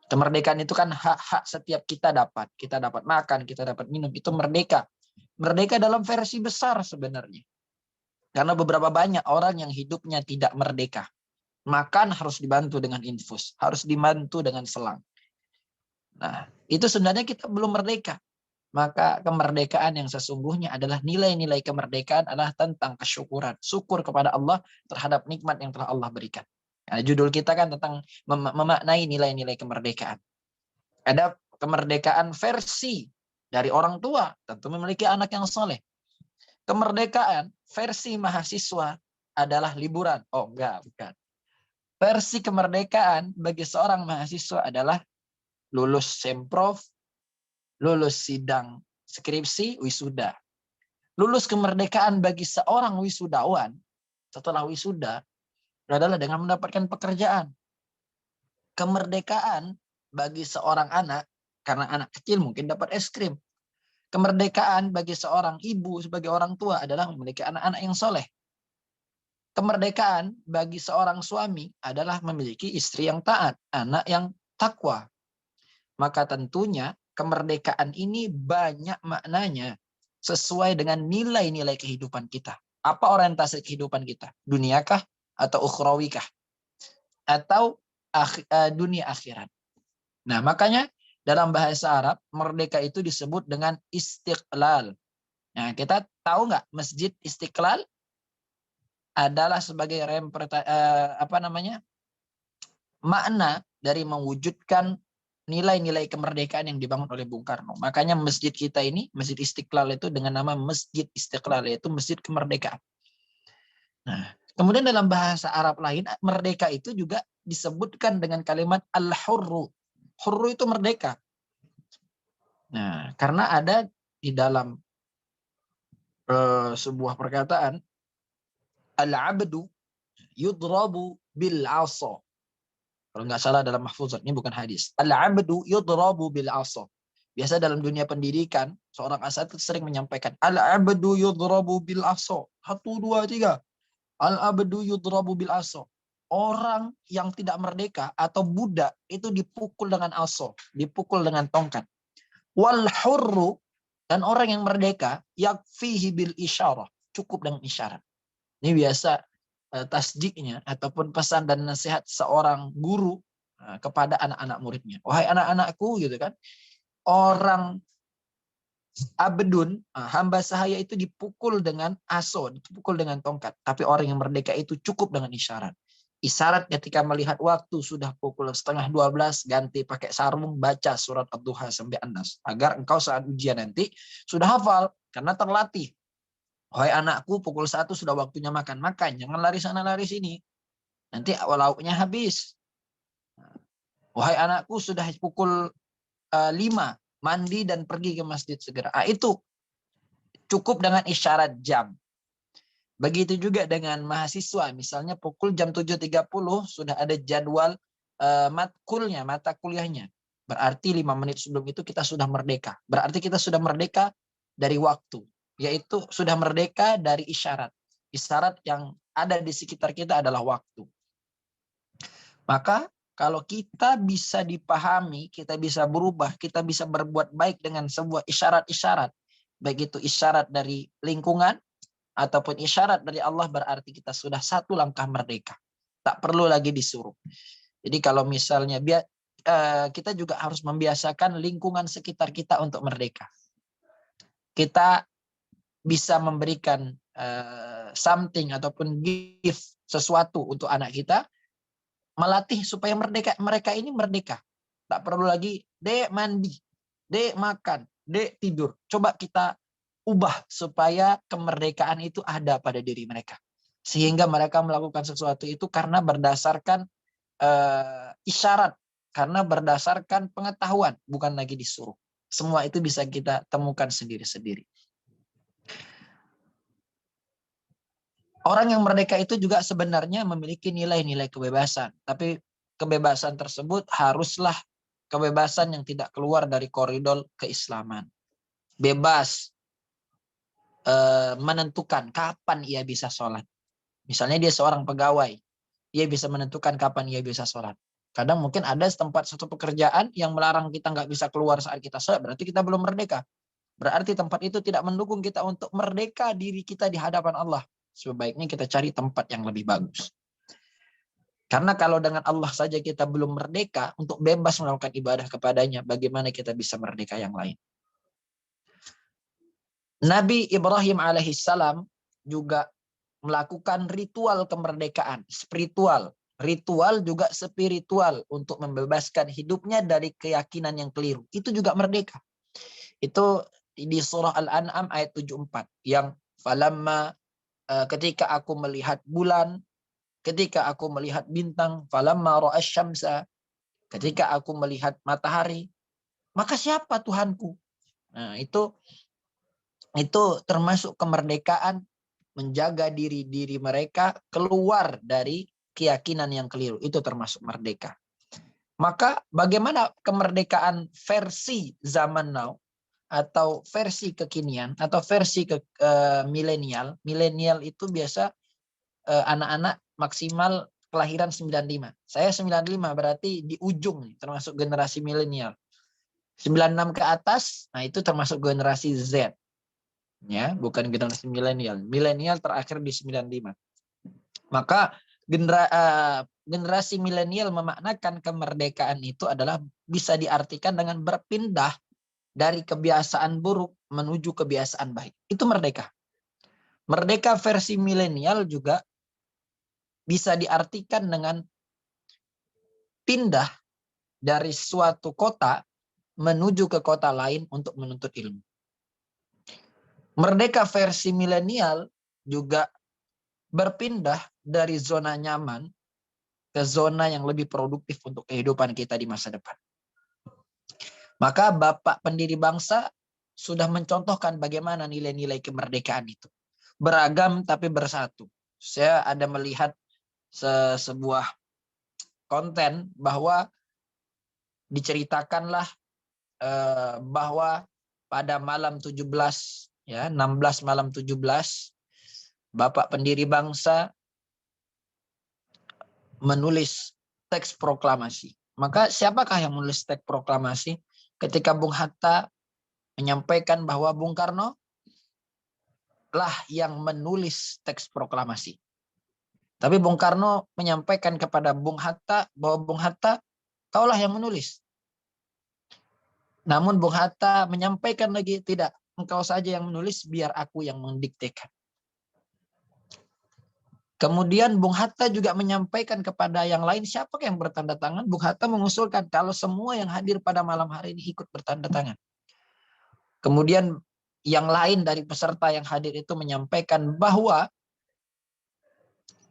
Kemerdekaan itu kan hak-hak setiap kita dapat. Kita dapat makan, kita dapat minum, itu merdeka. Merdeka dalam versi besar sebenarnya. Karena beberapa banyak orang yang hidupnya tidak merdeka. Makan harus dibantu dengan infus, harus dibantu dengan selang. Nah, itu sebenarnya kita belum merdeka. Maka kemerdekaan yang sesungguhnya adalah nilai-nilai kemerdekaan adalah tentang kesyukuran. Syukur kepada Allah terhadap nikmat yang telah Allah berikan. Nah, judul kita kan tentang memaknai nilai-nilai kemerdekaan. Ada kemerdekaan versi dari orang tua, tentu memiliki anak yang soleh. Kemerdekaan versi mahasiswa adalah liburan. Oh enggak, bukan. Versi kemerdekaan bagi seorang mahasiswa adalah lulus semprov, lulus sidang skripsi, wisuda. Lulus kemerdekaan bagi seorang wisudawan setelah wisuda adalah dengan mendapatkan pekerjaan. Kemerdekaan bagi seorang anak, karena anak kecil mungkin dapat es krim. Kemerdekaan bagi seorang ibu sebagai orang tua adalah memiliki anak-anak yang soleh. Kemerdekaan bagi seorang suami adalah memiliki istri yang taat, anak yang takwa. Maka tentunya kemerdekaan ini banyak maknanya sesuai dengan nilai-nilai kehidupan kita. Apa orientasi kehidupan kita? Duniakah atau ukhrawikah? Atau dunia akhirat? Nah, makanya dalam bahasa Arab, merdeka itu disebut dengan istiqlal. Nah, kita tahu nggak Masjid Istiqlal adalah sebagai makna dari mewujudkan nilai-nilai kemerdekaan yang dibangun oleh Bung Karno. Makanya masjid kita ini, Masjid Istiqlal itu dengan nama Masjid Istiqlal, yaitu Masjid Kemerdekaan. Nah, kemudian dalam bahasa Arab lain, merdeka itu juga disebutkan dengan kalimat al-hurru. Hurru itu merdeka. Nah, karena ada di dalam sebuah perkataan, al-abdu yudrabu bil asa. Kalau nggak salah dalam mahfuzat, ini bukan hadis. Al-abdu yudrabu bil asa. Biasa dalam dunia pendidikan, seorang asatidz sering menyampaikan, al-abdu yudrabu bil asa. 1, 2, 3. Al-abdu yudrabu bil asa. Orang yang tidak merdeka atau budak itu dipukul dengan asa, dipukul dengan tongkat. Wal hurru, dan orang yang merdeka, yakfihi bil isyarah, cukup dengan isyarat. Ini biasa tasjiknya ataupun pesan dan nasihat seorang guru kepada anak-anak muridnya. Wahai anak-anakku, gitu kan, orang abdun, hamba sahaya itu dipukul dengan aso, dipukul dengan tongkat. Tapi orang yang merdeka itu cukup dengan isyarat. Isyarat ketika melihat waktu sudah pukul 11:30, ganti pakai sarung, baca surat Ad-Duha sampai An-Nas. Agar engkau saat ujian nanti sudah hafal, karena terlatih. Wahai anakku, pukul 1 sudah waktunya makan. Makan, jangan lari sana lari sini. Nanti lauknya habis. Wahai anakku, sudah pukul 5, mandi dan pergi ke masjid segera. Itu cukup dengan isyarat jam. Begitu juga dengan mahasiswa. Misalnya pukul jam 7.30 sudah ada jadwal matkulnya, mata kuliahnya. Berarti 5 menit sebelum itu kita sudah merdeka. Berarti kita sudah merdeka dari waktu. Yaitu sudah merdeka dari isyarat. Isyarat yang ada di sekitar kita adalah waktu. Maka kalau kita bisa dipahami, kita bisa berubah, kita bisa berbuat baik dengan sebuah isyarat-isyarat. Baik itu isyarat dari lingkungan, ataupun isyarat dari Allah, berarti kita sudah satu langkah merdeka. Tak perlu lagi disuruh. Jadi kalau misalnya kita juga harus membiasakan lingkungan sekitar kita untuk merdeka. Kita bisa memberikan something ataupun gift sesuatu untuk anak kita, melatih supaya mereka ini merdeka. Tak perlu lagi, dek mandi, dek makan, dek tidur. Coba kita ubah supaya kemerdekaan itu ada pada diri mereka. Sehingga mereka melakukan sesuatu itu karena berdasarkan isyarat, karena berdasarkan pengetahuan, bukan lagi disuruh. Semua itu bisa kita temukan sendiri-sendiri. Orang yang merdeka itu juga sebenarnya memiliki nilai-nilai kebebasan. Tapi kebebasan tersebut haruslah kebebasan yang tidak keluar dari koridor keislaman. Bebas menentukan kapan ia bisa sholat. Misalnya dia seorang pegawai, ia bisa menentukan kapan ia bisa sholat. Kadang mungkin ada satu pekerjaan yang melarang kita nggak bisa keluar saat kita sholat, berarti kita belum merdeka. Berarti tempat itu tidak mendukung kita untuk merdeka diri kita di hadapan Allah. Sebaiknya kita cari tempat yang lebih bagus. Karena kalau dengan Allah saja kita belum merdeka untuk bebas melakukan ibadah kepadanya, bagaimana kita bisa merdeka yang lain? Nabi Ibrahim alaihissalam juga melakukan ritual kemerdekaan, spiritual. Ritual juga spiritual untuk membebaskan hidupnya dari keyakinan yang keliru. Itu juga merdeka. Itu di surah Al-An'am ayat 74. Yang falamma ketika aku melihat bulan, ketika aku melihat bintang, falamma ra'asyamsa, ketika aku melihat matahari, maka siapa Tuhanku? Nah, itu termasuk kemerdekaan, menjaga diri mereka keluar dari keyakinan yang keliru. Itu termasuk merdeka. Maka bagaimana kemerdekaan versi zaman now, atau versi kekinian, atau versi milenial. Milenial itu biasa anak-anak maksimal kelahiran 95. Saya 95, berarti di ujung termasuk generasi milenial. 96 ke atas, nah itu termasuk generasi Z. Ya, bukan generasi milenial. Milenial terakhir di 95. Maka generasi milenial memaknakan kemerdekaan itu adalah bisa diartikan dengan berpindah dari kebiasaan buruk menuju kebiasaan baik. Itu merdeka. Merdeka versi milenial juga bisa diartikan dengan pindah dari suatu kota menuju ke kota lain untuk menuntut ilmu. Merdeka versi milenial juga berpindah dari zona nyaman ke zona yang lebih produktif untuk kehidupan kita di masa depan. Maka Bapak pendiri bangsa sudah mencontohkan bagaimana nilai-nilai kemerdekaan itu. Beragam tapi bersatu. Saya ada melihat sebuah konten bahwa diceritakanlah bahwa pada malam 17, ya 16 malam 17, Bapak pendiri bangsa menulis teks proklamasi. Maka siapakah yang menulis teks proklamasi? Ketika Bung Hatta menyampaikan bahwa Bung Karno lah yang menulis teks proklamasi. Tapi Bung Karno menyampaikan kepada Bung Hatta bahwa Bung Hatta, kaulah yang menulis. Namun Bung Hatta menyampaikan lagi, tidak, engkau saja yang menulis, biar aku yang mendiktekan. Kemudian Bung Hatta juga menyampaikan kepada yang lain, siapa yang bertanda tangan? Bung Hatta mengusulkan kalau semua yang hadir pada malam hari ini ikut bertanda tangan. Kemudian yang lain dari peserta yang hadir itu menyampaikan bahwa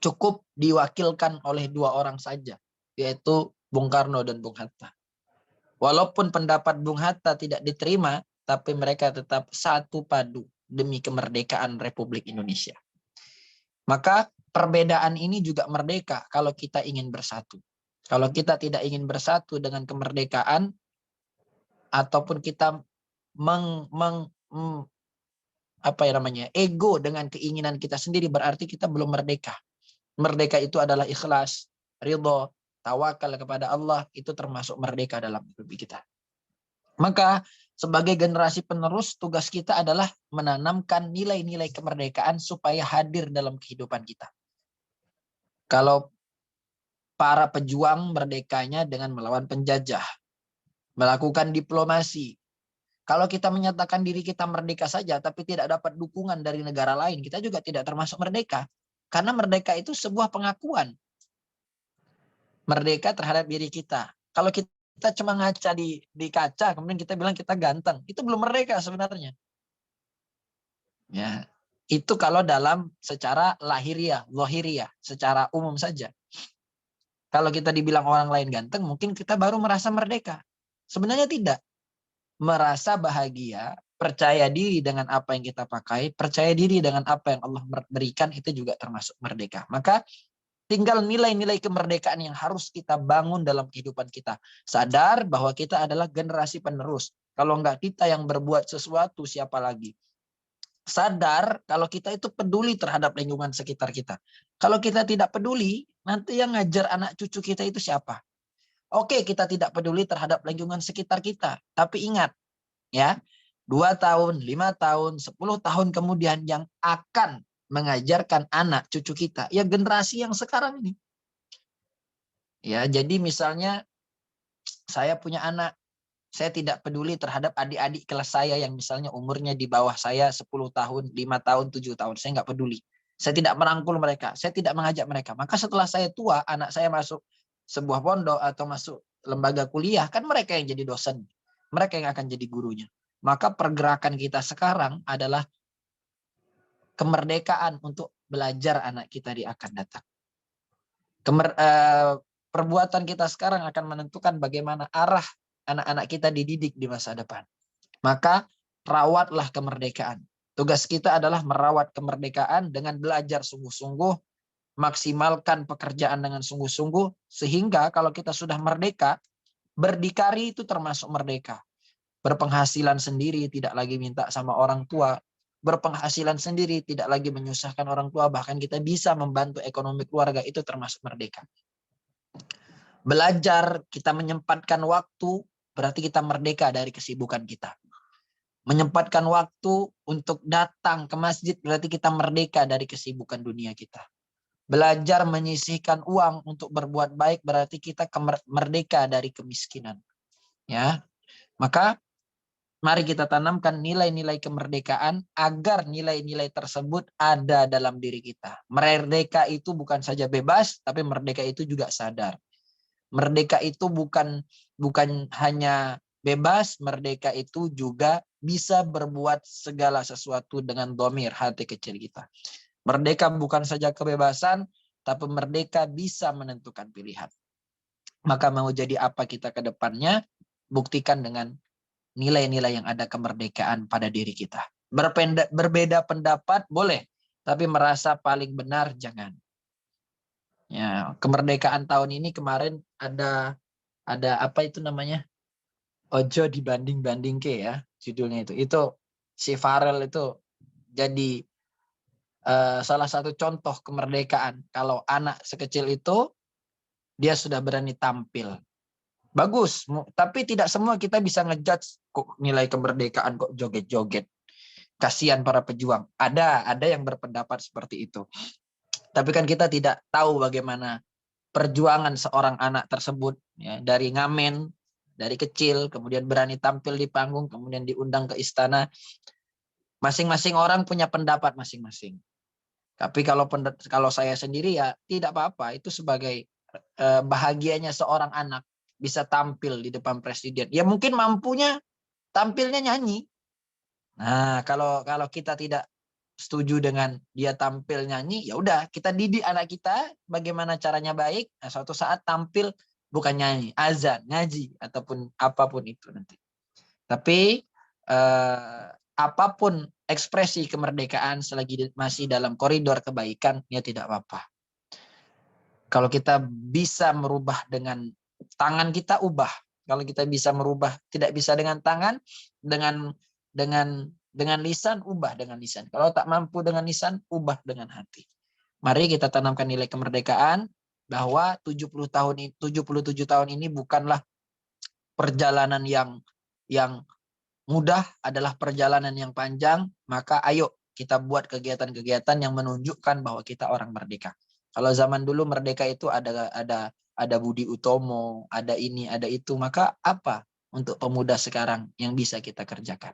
cukup diwakilkan oleh 2 orang saja, yaitu Bung Karno dan Bung Hatta. Walaupun pendapat Bung Hatta tidak diterima, tapi mereka tetap satu padu demi kemerdekaan Republik Indonesia. Maka perbedaan ini juga merdeka kalau kita ingin bersatu. Kalau kita tidak ingin bersatu dengan kemerdekaan, ataupun kita ego dengan keinginan kita sendiri, berarti kita belum merdeka. Merdeka itu adalah ikhlas, ridho, tawakal kepada Allah, itu termasuk merdeka dalam hidup kita. Maka sebagai generasi penerus, tugas kita adalah menanamkan nilai-nilai kemerdekaan supaya hadir dalam kehidupan kita. Kalau para pejuang merdekanya dengan melawan penjajah, melakukan diplomasi. Kalau kita menyatakan diri kita merdeka saja, tapi tidak dapat dukungan dari negara lain, kita juga tidak termasuk merdeka. Karena merdeka itu sebuah pengakuan. Merdeka terhadap diri kita. Kalau kita cuma ngaca di kaca, kemudian kita bilang kita ganteng, itu belum merdeka sebenarnya. Ya, itu kalau dalam secara lahiriah, lohiriah, secara umum saja. Kalau kita dibilang orang lain ganteng, mungkin kita baru merasa merdeka. Sebenarnya tidak. Merasa bahagia, percaya diri dengan apa yang kita pakai, percaya diri dengan apa yang Allah berikan, itu juga termasuk merdeka. Maka tinggal nilai-nilai kemerdekaan yang harus kita bangun dalam kehidupan kita. Sadar bahwa kita adalah generasi penerus. Kalau enggak kita yang berbuat sesuatu, siapa lagi? Sadar kalau kita itu peduli terhadap lingkungan sekitar kita. Kalau kita tidak peduli, nanti yang ngajar anak cucu kita itu siapa? Oke, kita tidak peduli terhadap lingkungan sekitar kita. Tapi ingat, ya, 2 tahun, 5 tahun, 10 tahun kemudian yang akan mengajarkan anak cucu kita, ya generasi yang sekarang ini. Ya, jadi misalnya saya punya anak, saya tidak peduli terhadap adik-adik kelas saya yang misalnya umurnya di bawah saya 10 tahun, 5 tahun, 7 tahun. Saya nggak peduli. Saya tidak merangkul mereka. Saya tidak mengajak mereka. Maka setelah saya tua, anak saya masuk sebuah pondok atau masuk lembaga kuliah, kan mereka yang jadi dosen. Mereka yang akan jadi gurunya. Maka pergerakan kita sekarang adalah kemerdekaan untuk belajar anak kita di akan datang. Perbuatan kita sekarang akan menentukan bagaimana arah anak-anak kita dididik di masa depan. Maka rawatlah kemerdekaan. Tugas kita adalah merawat kemerdekaan dengan belajar sungguh-sungguh, maksimalkan pekerjaan dengan sungguh-sungguh, sehingga kalau kita sudah merdeka, berdikari itu termasuk merdeka. Berpenghasilan sendiri, tidak lagi minta sama orang tua. Berpenghasilan sendiri, tidak lagi menyusahkan orang tua, bahkan kita bisa membantu ekonomi keluarga, itu termasuk merdeka. Belajar, kita menyempatkan waktu, berarti kita merdeka dari kesibukan kita. Menyempatkan waktu untuk datang ke masjid, berarti kita merdeka dari kesibukan dunia kita. Belajar menyisihkan uang untuk berbuat baik, berarti kita merdeka dari kemiskinan. Ya, maka mari kita tanamkan nilai-nilai kemerdekaan agar nilai-nilai tersebut ada dalam diri kita. Merdeka itu bukan saja bebas, tapi merdeka itu juga sadar. Merdeka itu bukan hanya bebas, merdeka itu juga bisa berbuat segala sesuatu dengan dhamir, hati kecil kita. Merdeka bukan saja kebebasan, tapi merdeka bisa menentukan pilihan. Maka mau jadi apa kita ke depannya, buktikan dengan nilai-nilai yang ada kemerdekaan pada diri kita. Berbeda pendapat boleh, tapi merasa paling benar jangan. Ya, kemerdekaan tahun ini kemarin ada apa itu namanya? Ojo dibanding-banding ke ya, judulnya itu. Itu si Farel itu jadi salah satu contoh kemerdekaan. Kalau anak sekecil itu dia sudah berani tampil. Bagus, tapi tidak semua kita bisa ngejudge kok nilai kemerdekaan kok joget-joget. Kasihan para pejuang. Ada yang berpendapat seperti itu. Tapi kan kita tidak tahu bagaimana perjuangan seorang anak tersebut ya, dari ngamen dari kecil, kemudian berani tampil di panggung, kemudian diundang ke istana. Masing-masing orang punya pendapat masing-masing. Tapi kalau saya sendiri ya tidak apa-apa. Itu sebagai bahagianya seorang anak bisa tampil di depan presiden. Ya mungkin mampunya tampilnya nyanyi. Nah, kalau kita tidak setuju dengan dia tampil nyanyi, ya udah kita didik anak kita bagaimana caranya baik. Nah, suatu saat tampil bukan nyanyi, azan, ngaji ataupun apapun itu nanti. Tapi apapun ekspresi kemerdekaan selagi masih dalam koridor kebaikan, ya tidak apa-apa. Kalau kita bisa merubah dengan tangan kita, ubah. Kalau kita bisa merubah, tidak bisa dengan tangan, dengan lisan, ubah dengan lisan. Kalau tak mampu dengan lisan, ubah dengan hati. Mari kita tanamkan nilai kemerdekaan bahwa 77 tahun ini bukanlah perjalanan yang mudah, adalah perjalanan yang panjang. Maka ayo kita buat kegiatan-kegiatan yang menunjukkan bahwa kita orang merdeka. Kalau zaman dulu merdeka itu ada Budi Utomo, ada ini, ada itu. Maka apa untuk pemuda sekarang yang bisa kita kerjakan?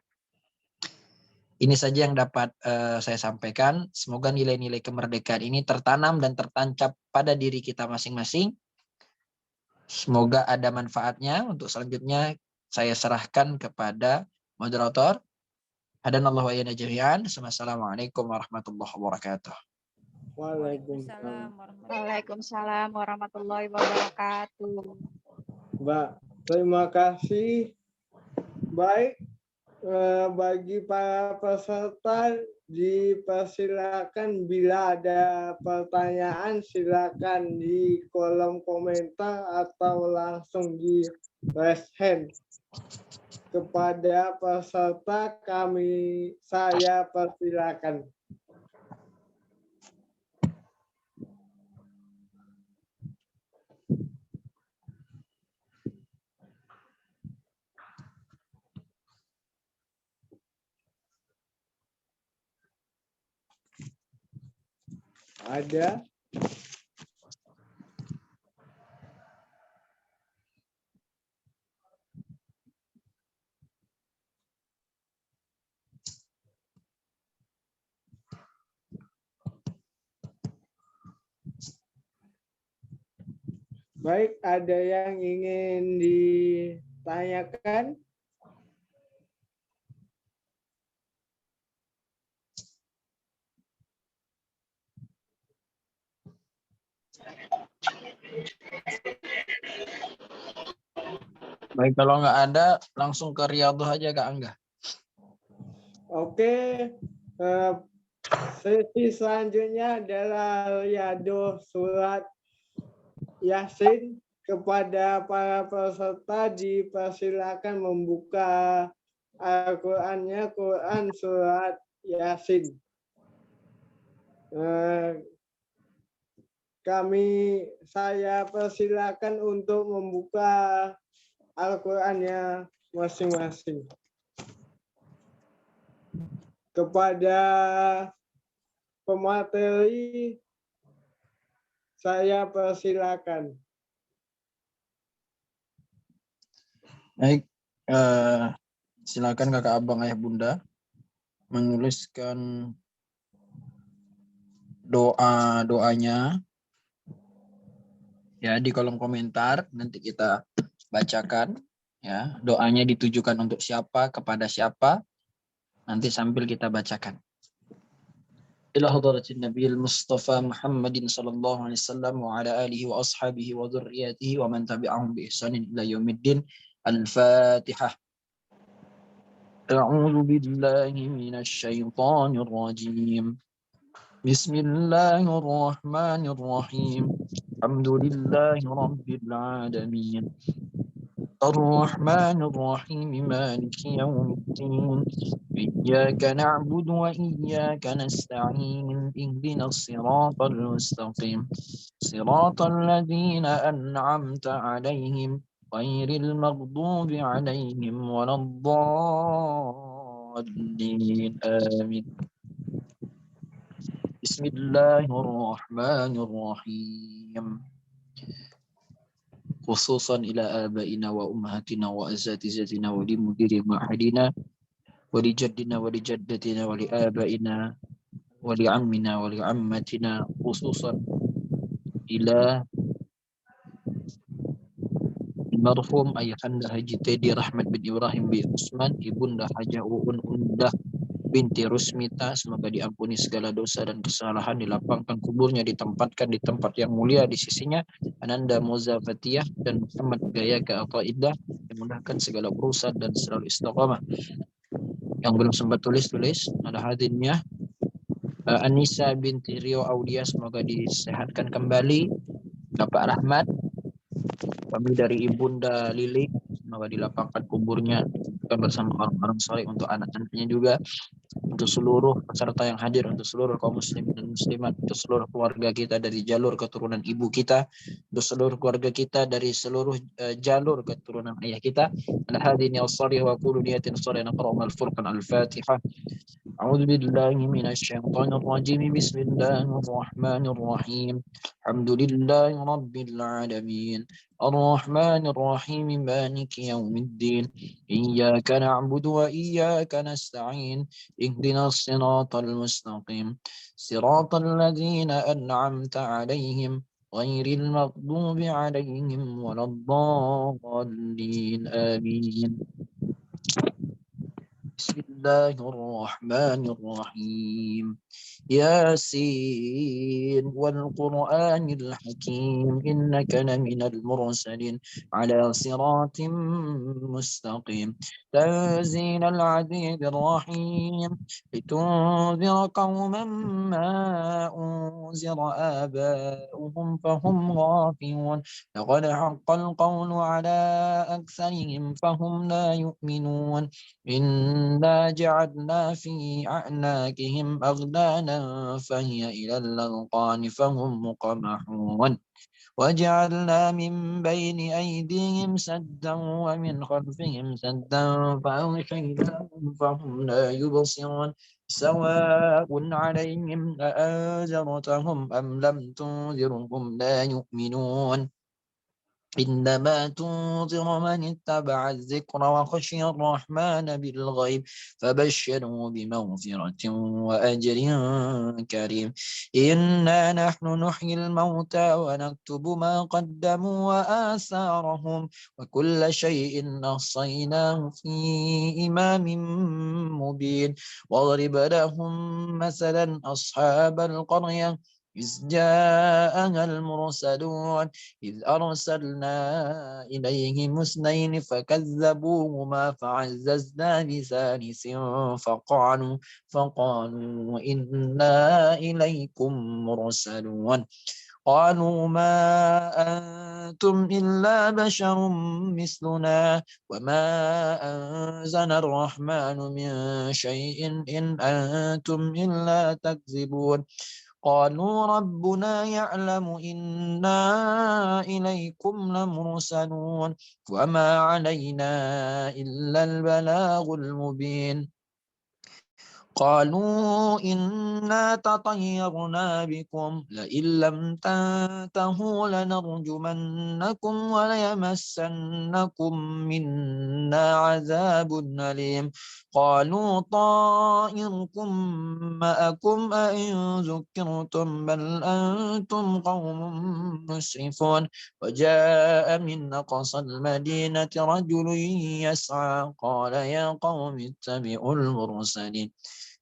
Ini saja yang dapat saya sampaikan. Semoga nilai-nilai kemerdekaan ini tertanam dan tertancap pada diri kita masing-masing. Semoga ada manfaatnya. Untuk selanjutnya saya serahkan kepada moderator. Hadanallahu wa iyana jami'an. Assalamualaikum warahmatullahi wabarakatuh. Waalaikumsalam warahmatullahi wabarakatuh. Mbak, terima kasih. Baik, bagi para peserta dipersilakan bila ada pertanyaan silakan di kolom komentar atau langsung di raise hand. Kepada peserta saya persilakan. Ada? Baik, ada yang ingin ditanyakan? Baik, kalau nggak ada, langsung ke Riyadhah aja Kak Angga. Oke, sesi selanjutnya adalah Riyadhah surat Yasin. Kepada para peserta dipersilakan membuka Al-Qur'annya, Quran surat Yasin. Saya persilakan untuk membuka Al-Qur'annya masing-masing. Kepada pemateri, saya persilakan. Baik, silakan kakak abang ayah bunda menuliskan doanya ya di kolom komentar, nanti kita bacakan ya. Doanya ditujukan untuk siapa, kepada siapa, nanti sambil kita bacakan. Ila hadratin Nabiil Mustafa Muhammadin sallallahu alaihi wasallam wa ala alihi wa ashabihi wa dzurriyyatihi wa man tabi'ahum bi ihsanin ila yaumiddin. Al-Fatihah. A'udzu billahi minasy syaithanir rajim. Bismillahirrahmanirrahim. Alhamdulillahi rabbil alamin. Ar-Rahmanir Rahim. Maliki yaumiddin. Iyyaka na'budu wa iyyaka nasta'in. Ihdinas siratal mustaqim. Siratal ladzina an'amta 'alaihim ghairil maghdubi 'alaihim waladdallin. Amin. Bismillahirrahmanirrahim. Khususan ila abaina wa ummahatina wa azatizatina wa limudiri ma'adina ولجدنا ولجدتنا ولآبائنا ولعمنا ولعمتنا خصوصا إلى المرحوم Ayahanda Haji Teddy Rahmat bin Ibrahim bin Usman, Ibunda Hajah Uun Undah binti Rusmita, semoga diampuni segala dosa dan kesalahan, dilapangkan kuburnya, ditempatkan di tempat yang mulia di sisinya. Ananda Muzafatiyah dan Muhammad Gayaka Ataidah, dimudahkan segala urusan dan selalu istiqamah. Yang belum sempat tulis ada hadirnya Anissa binti Rio Audia, semoga disehatkan kembali. Bapak Rahmat, kami dari Ibunda Lili, semoga dilapangkan kuburnya bersama orang-orang saleh, untuk anak-anaknya juga, untuk seluruh peserta yang hadir, untuk seluruh kaum muslimin dan muslimat, untuk seluruh keluarga kita dari jalur keturunan ibu kita, untuk seluruh keluarga kita dari seluruh jalur keturunan ayah kita. Al-hadini as-salih wa kullu niyatin salih naqra'u al-furqan al-fatihah. أعوذ بالله من الشيطان الرجيم بسم الله الرحمن الرحيم الحمد لله رب العالمين الرحمن الرحيم مالك يوم الدين إياك نعبد وإياك نستعين اهدنا الصراط المستقيم صراط الذين أنعمت عليهم غير المغضوب عليهم ولا الضالين آمين. بسم الله الرحمن الرحيم ياسين والقرآن الحكيم إنك لمن المرسلين على صراط مستقيم تنزيل العزيز الرحيم لتنذر قوما ما أنذر آباؤهم فهم غافلون لقد حق القول على أكثرهم فهم لا يؤمنون إنا جعلنا في أعناقهم أغلالا فهي إلى الأذقان فهم مقمحون وجعلنا من بين أيديهم سدا ومن خلفهم سدا فأغشيناهم فهم لا يبصرون سواء عليهم أأنذرتهم أم لم تنذرهم لا يؤمنون إنما تنذر من اتبع الذكر وخشي الرحمن بالغيب فبشره بمغفرة وأجر كريم إنا نحن نحيي الموتى ونكتب ما قدموا وآثارهم وكل شيء أحصيناه في إمام مبين واضرب لهم مثلا أصحاب القرية إذ جاءها المرسلون إذ أرسلنا إليهم اثنين فكذبوهما فعززنا بثالث فقالوا إنا إليكم مرسلون قالوا ما أنتم إلا بشر مثلنا وما أنزل الرحمن من شيء إن أنتم إلا تكذبون قالوا ربنا يعلم إنا إليكم لمرسلون وما علينا إلا البلاغ المبين قالوا إنا تطيرنا بكم لئن لم تنتهوا لنرجمنكم وليمسنكم منا عذاب أليم قالوا طائركم معكم أئن ذكرتم بل أنتم قوم مسرفون وجاء من أقصى المدينة رجل يسعى قال يا قوم اتبعوا المرسلين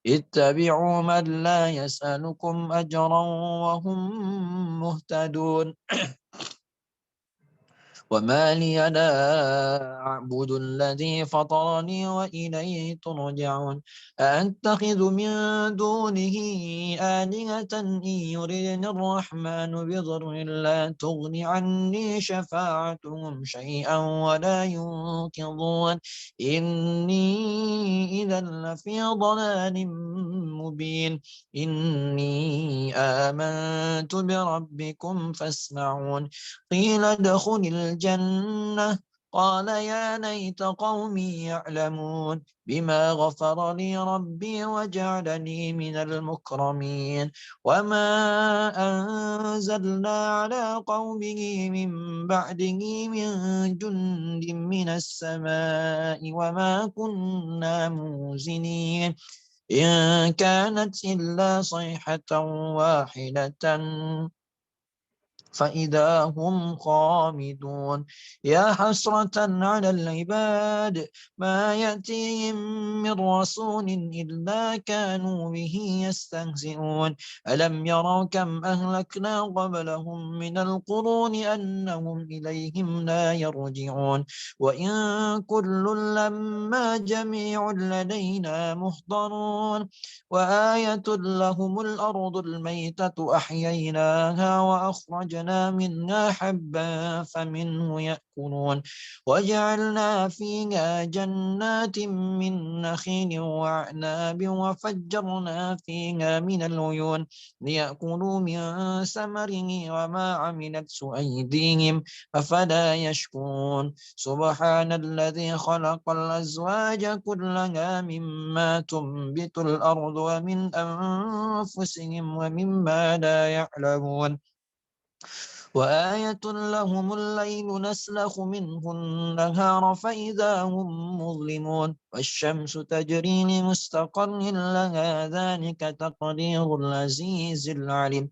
اتبعوا من لا يسألكم أجرا وهم مهتدون وما لي لا أعبد الذي فطرني وإليه ترجعون أأتخذ من دونه آلهة إن يردني الرحمن بضر لا تغن عني شفاعتهم شيئا ولا ينقذون إني إذا لفي ضلال مبين إني آمنت بربكم فاسمعون قيل ادخل الجنة قال يا ليت قومي يعلمون بما غفر لي ربي وجعلني من المكرمين وما أنزلنا على قومه من بعده من جند من السماء وما كنا منزلين إن كانت إلا صيحة واحدة فإذا هم خامدون يا حسرة على العباد ما يأتيهم من رسول إلا كانوا به يستهزئون ألم يروا كم أهلكنا قبلهم من القرون أنهم إليهم لا يرجعون وإن كل لما جميع لدينا محضرون وآية لهم الأرض الميتة أحييناها وأخرجنا منها حبا فمنه يأكلون وجعلنا فيها جنات من نخيل وأعناب وفجرنا فيها من العيون ليأكلوا من ثمره وما عملته أيديهم أفلا يشكرون سبحان الذي خلق الأزواج كلها مما تنبت الأرض ومن أنفسهم ومما لا يعلمون وآية لهم الليل نسلخ منه النهار فإذا هم مظلمون والشمس تجري لمستقر لها ذلك تقدير العزيز العليم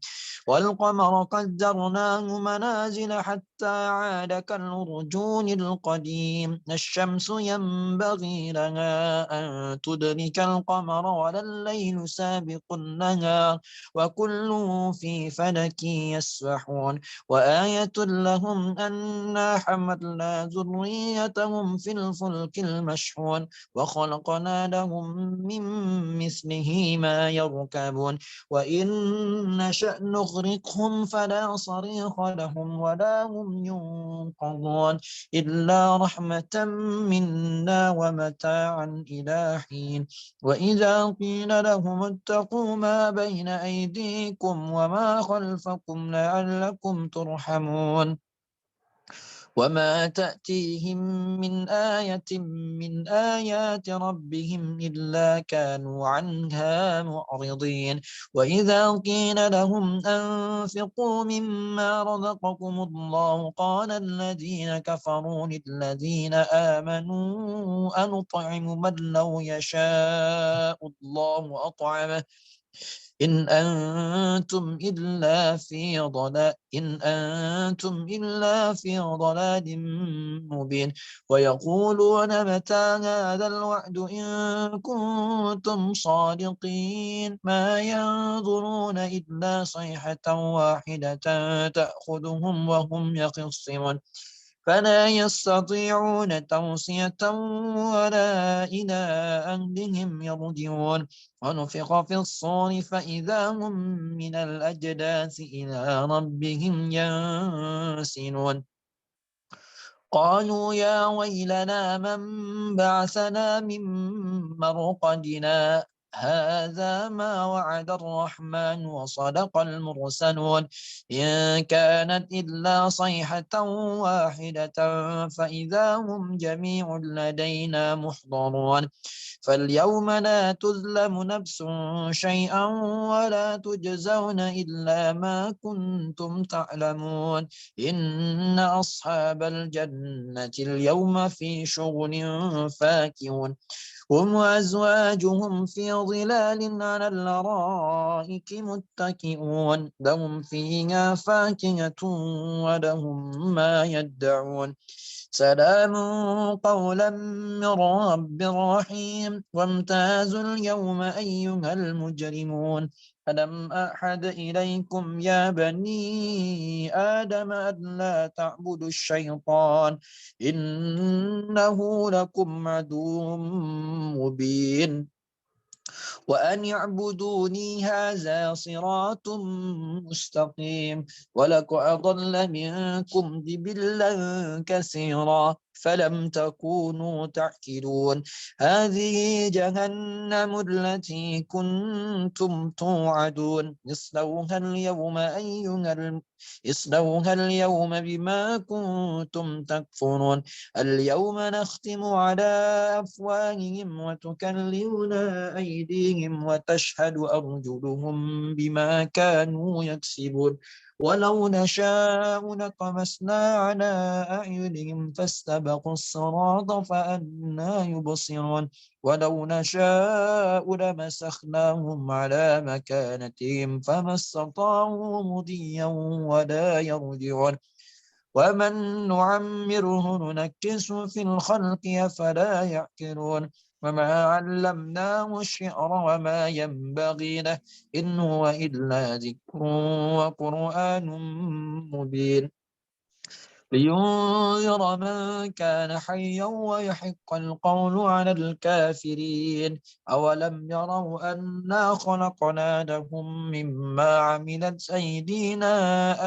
والقمر قدرناه منازل حتى عاد كالأرجون القديم الشمس ينبغي لها أن تدرك القمر ولا الليل سابق النهار وكل في فلك يسبحون وآية لهم أنا حملنا ذريتهم في الفلك المشحون وخلقنا لهم من مثله ما يركبون وإن نشأ نغرقهم فلا صريخ لهم ولا هم ينقذون إلا رحمة منا ومتاعا إلى حين وإذا قيل لهم اتقوا ما بين أيديكم وما خلفكم لعلكم ترحمون وما تأتيهم من آية من آيات ربهم إلا كانوا عنها معرضين وإذا قيل لهم أنفقوا مما رزقكم الله قال الذين كفروا للذين آمنوا أنطعم من لو يشاء الله أطعمه إن أنتم إلا في ضلال مبين ويقولون متى هذا الوعد إن كنتم صادقين ما ينظرون إلا صيحة واحدة تأخذهم وهم يخصمون فلا يستطيعون توصية ولا إلى أهلهم يرجعون ونفخ في الصور فإذا هم من الأجداث إلى ربهم ينسلون قالوا يا ويلنا من بعثنا من مرقدنا هذا ما وعد الرحمن وصدق المرسلون إن كانت إلا صيحة واحدة فإذا هم جميع لدينا محضرون فاليوم لا تظلم نفس شيئا ولا تجزون إلا ما كنتم تعلمون إن أصحاب الجنة اليوم في شغل فاكهون هم وأزواجهم في ظلال على الأرائك متكئون لهم فيها فاكهة ولهم ما يدعون سلام قولا من رب رحيم وامتازوا اليوم أيها المجرمون ألم أعهد إليكم يا بني آدم أن لا تعبدوا الشيطان إنه لكم عدو مبين وأن يعبدوني هذا صراط مستقيم ولقد أضل منكم جبلا كثيرا فلم تكونوا تعقلون هذه جهنم التي كنتم توعدون اصلوها اليوم بما كنتم تكفرون اليوم نختم على أفواههم وتكلمنا أيديهم وتشهد أرجلهم بما كانوا يكسبون ولو نشاء لطمسنا على أعينهم فاستبقوا الصراط فأنى يبصرون ولو نشاء لمسخناهم على مكانتهم فما استطاعوا مضيا ولا يرجعون ومن نعمره ننكسه في الخلق أفلا يعقلون وما علمناه الشعر وما ينبغي له إن هو إلا ذكر وقرآن مبين لينذر من كان حيا ويحق القول على الكافرين أولم يروا أنا خلقنا لهم مما عملت أيدينا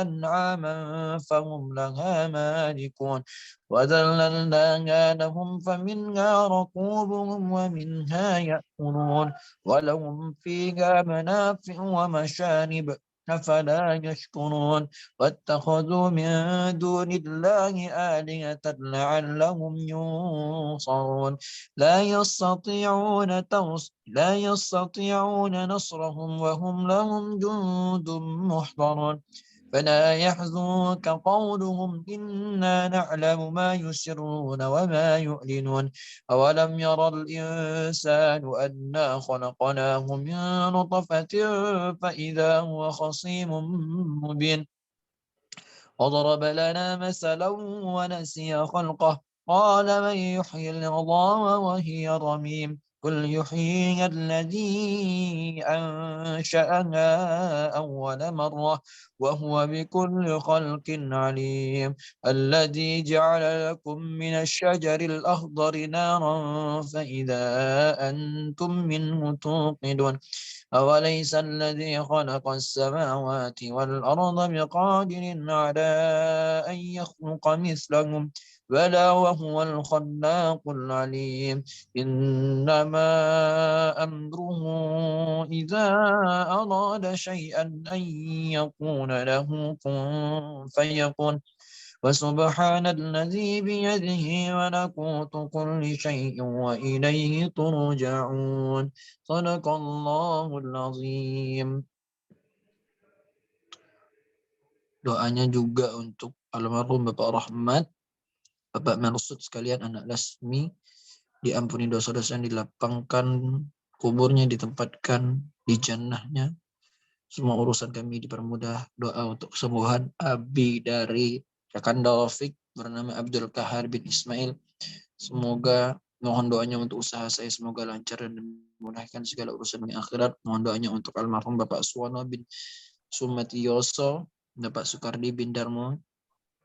أنعاما فهم لها مالكون وذللناها لهم فمنها ركوبهم ومنها يأكلون ولهم فيها منافع ومشارب أفلا يشكرون واتخذوا من دون الله آلهة لعلهم ينصرون لا يستطيعون نصرهم وهم لهم جند محضرون فلا يحزنك قولهم إنا نعلم ما يسرون وما يعلنون أولم يرى الإنسان أنا خلقناه من نطفة فإذا هو خصيم مبين وضرب لنا مثلا ونسي خلقه قال من يحيي العظام وهي رميم قل يحيي الذي أنشأها أول مرة وهو بكل خلق عليم الذي جعل لكم من الشجر الأخضر نارا فإذا أنتم منه توقدون أوليس الذي خلق السماوات والأرض بقادر على أن يخلق مثلهم بلى وهو الخلاق العليم إنما أمره إذا أراد شيئا أن يقول له كن فيكون وسبحان الذي بيده ملكوت كل شيء وإليه ترجعون صدق الله العظيم. Doanya juga untuk almarhum Bapak Rahmat, Bapak Marsud sekalian, anak Lasmi, diampuni dosa-dosa yang dilapangkan, kuburnya ditempatkan di jannahnya. Semua urusan kami dipermudah. Doa untuk kesembuhan abi dari Kakanda Rafiq bernama Abdul Kahar bin Ismail. Semoga, mohon doanya untuk usaha saya semoga lancar dan memudahkan segala urusan di akhirat. Mohon doanya untuk almarhum Bapak Suwono bin Sumatioso, Bapak Sukardi bin Darmo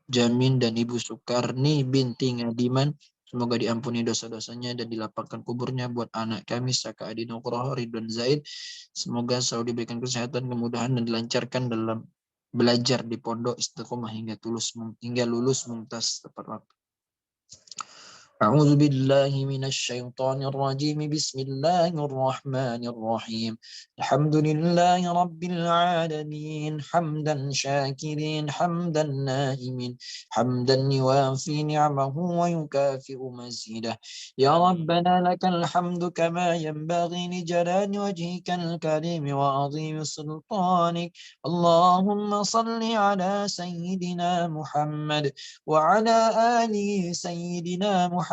Jamin dan Ibu Sukarni binti Ngadiman. Semoga diampuni dosa-dosanya dan dilapangkan kuburnya buat anak kami Saka Adi Nugroho Ridwan Zaid. Semoga selalu diberikan kesehatan, kemudahan dan dilancarkan dalam belajar di pondok istiqomah hingga lulus mumtaz tepat waktu. أعوذ بالله من الشيطان الرجيم بسم الله الرحمن الرحيم الحمد لله رب العالمين حمدا شاكرين حمدا نائمين حمدا يوافي نعمه ويكافئ مزيده يا ربنا لك الحمد كما ينبغي لجلال وجهك الكريم وعظيم سلطانك اللهم صل على سيدنا محمد وعلى آل سيدنا محمد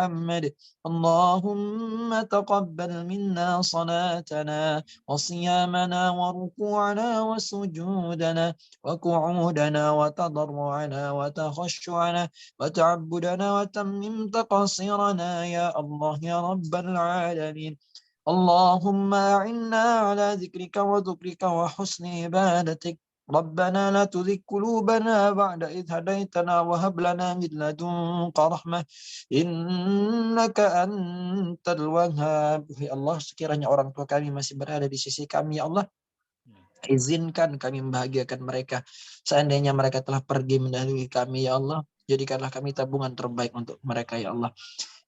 اللهم تقبل منا صلاتنا وصيامنا وركوعنا وسجودنا وقعودنا وتضرعنا وتخشعنا وتعبدنا وتمم تقصيرنا يا الله يا رب العالمين اللهم أعنا على ذكرك وذكرك وحسن عبادتك ربنا لا تزغ قلوبنا بعد إذ هديتنا وهب لنا من لدنك رحمة إنك أنت الوهاب. Ya Allah, sekiranya orang tua kami masih berada di sisi kami, ya Allah, izinkan kami membahagiakan mereka. Seandainya mereka telah pergi mendahului kami, ya Allah, Jadikanlah kami tabungan terbaik untuk mereka ya Allah.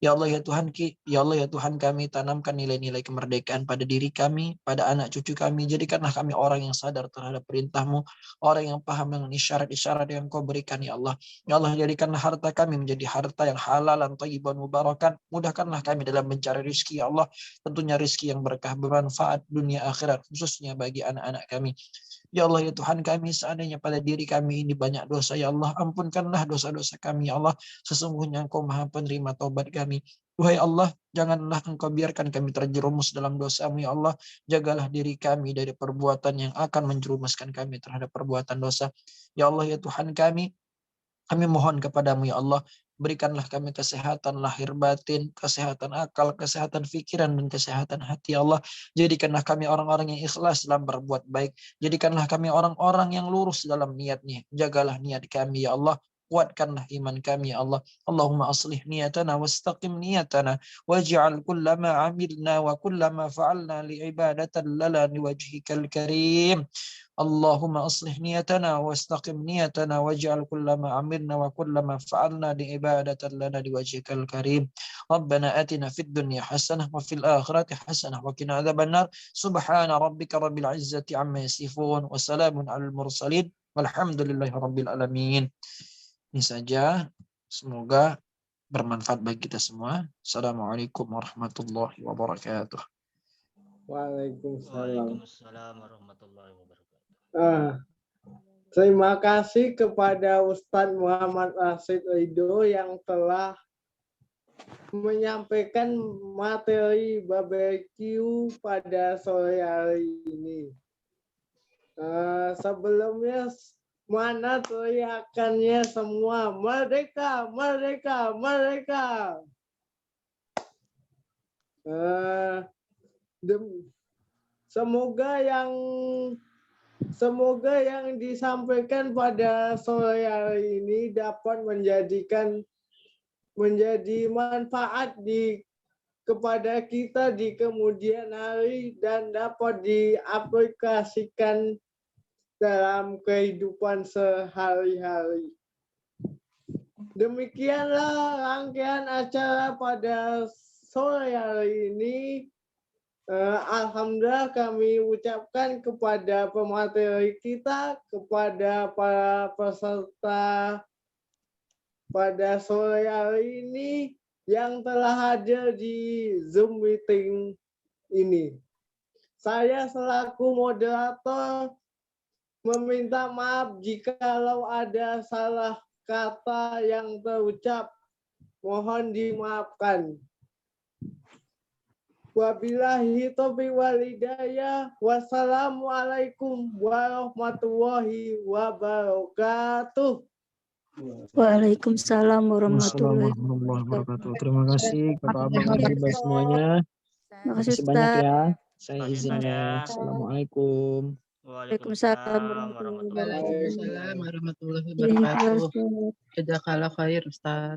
Ya Allah ya Tuhan ya Allah ya Tuhan kami, tanamkan nilai-nilai kemerdekaan pada diri kami, pada anak cucu kami. Jadikanlah kami orang yang sadar terhadap perintah-Mu, orang yang paham dengan isyarat-isyarat yang Kau berikan ya Allah. Ya Allah, jadikanlah harta kami menjadi harta yang halalan, thayyiban, mubarakan. Mudahkanlah kami dalam mencari rizki ya Allah. Tentunya rizki yang berkah, bermanfaat dunia akhirat, khususnya bagi anak-anak kami. Ya Allah ya Tuhan kami, seandainya pada diri kami ini banyak dosa ya Allah, ampunkanlah dosa-dosa kami ya Allah. Sesungguhnya Engkau Maha penerima taubat kami. Wahai Allah, janganlah Engkau biarkan kami terjerumus dalam dosa-Mu ya Allah. Jagalah diri kami dari perbuatan yang akan menjerumuskan kami terhadap perbuatan dosa. Ya Allah ya Tuhan kami mohon kepadamu ya Allah, berikanlah kami kesehatan lahir batin, kesehatan akal, kesehatan pikiran, dan kesehatan hati ya Allah. Jadikanlah kami orang-orang yang ikhlas dalam berbuat baik. Jadikanlah kami orang-orang yang lurus dalam niatnya. Jagalah niat kami ya Allah. Kuatkanlah iman kami ya Allah. Allahumma aslih niyatana wastaqim niyatana waj'al kullama amilna wa kullama fa'alna li'ibadatan lana liwajhikal karim. Allahumma aslih niyatana wastaqim niyatana waj'al kullama amilna wa kullama fa'alna li'ibadatan lana liwajhikal karim. Rabbana atina fid dunya hasanah wa fil akhirati hasanah wa qina adzabannar. Subhana rabbika rabbil izzati amma yasifun wa salamun alal mursalin walhamdulillahi rabbil alamin. Ini saja, semoga bermanfaat bagi kita semua. Assalamualaikum warahmatullahi wabarakatuh. Waalaikumsalam. Waalaikumsalam warahmatullahi wabarakatuh. Terima kasih kepada Ustadz Muhammad Rashid Ridho yang telah menyampaikan materi barbecue pada sore hari ini. Sebelumnya, mana teriakannya semua? Merdeka, merdeka, merdeka. Semoga yang disampaikan pada sore hari ini dapat menjadi manfaat kepada kita di kemudian hari dan dapat diaplikasikan dalam kehidupan sehari-hari. Demikianlah rangkaian acara pada sore hari ini. Alhamdulillah kami ucapkan kepada pemateri kita, kepada para peserta pada sore hari ini yang telah hadir di Zoom meeting ini. Saya selaku moderator meminta maaf jikalau ada salah kata yang terucap. Mohon dimaafkan. Wabillahi taufiq wal hidayah. Wassalamualaikum warahmatullahi wabarakatuh. Waalaikumsalam warahmatullahi wabarakatuh. Terima kasih kepada abang-abang semuanya. Terima kasih Terima kasih banyak Ustaz. ya. Saya izin ya. Assalamualaikum. Waalaikumsalam warahmatullahi wabarakatuh. Waalaikumsalam warahmatullahi wabarakatuh. Jazakallah khair Ustaz.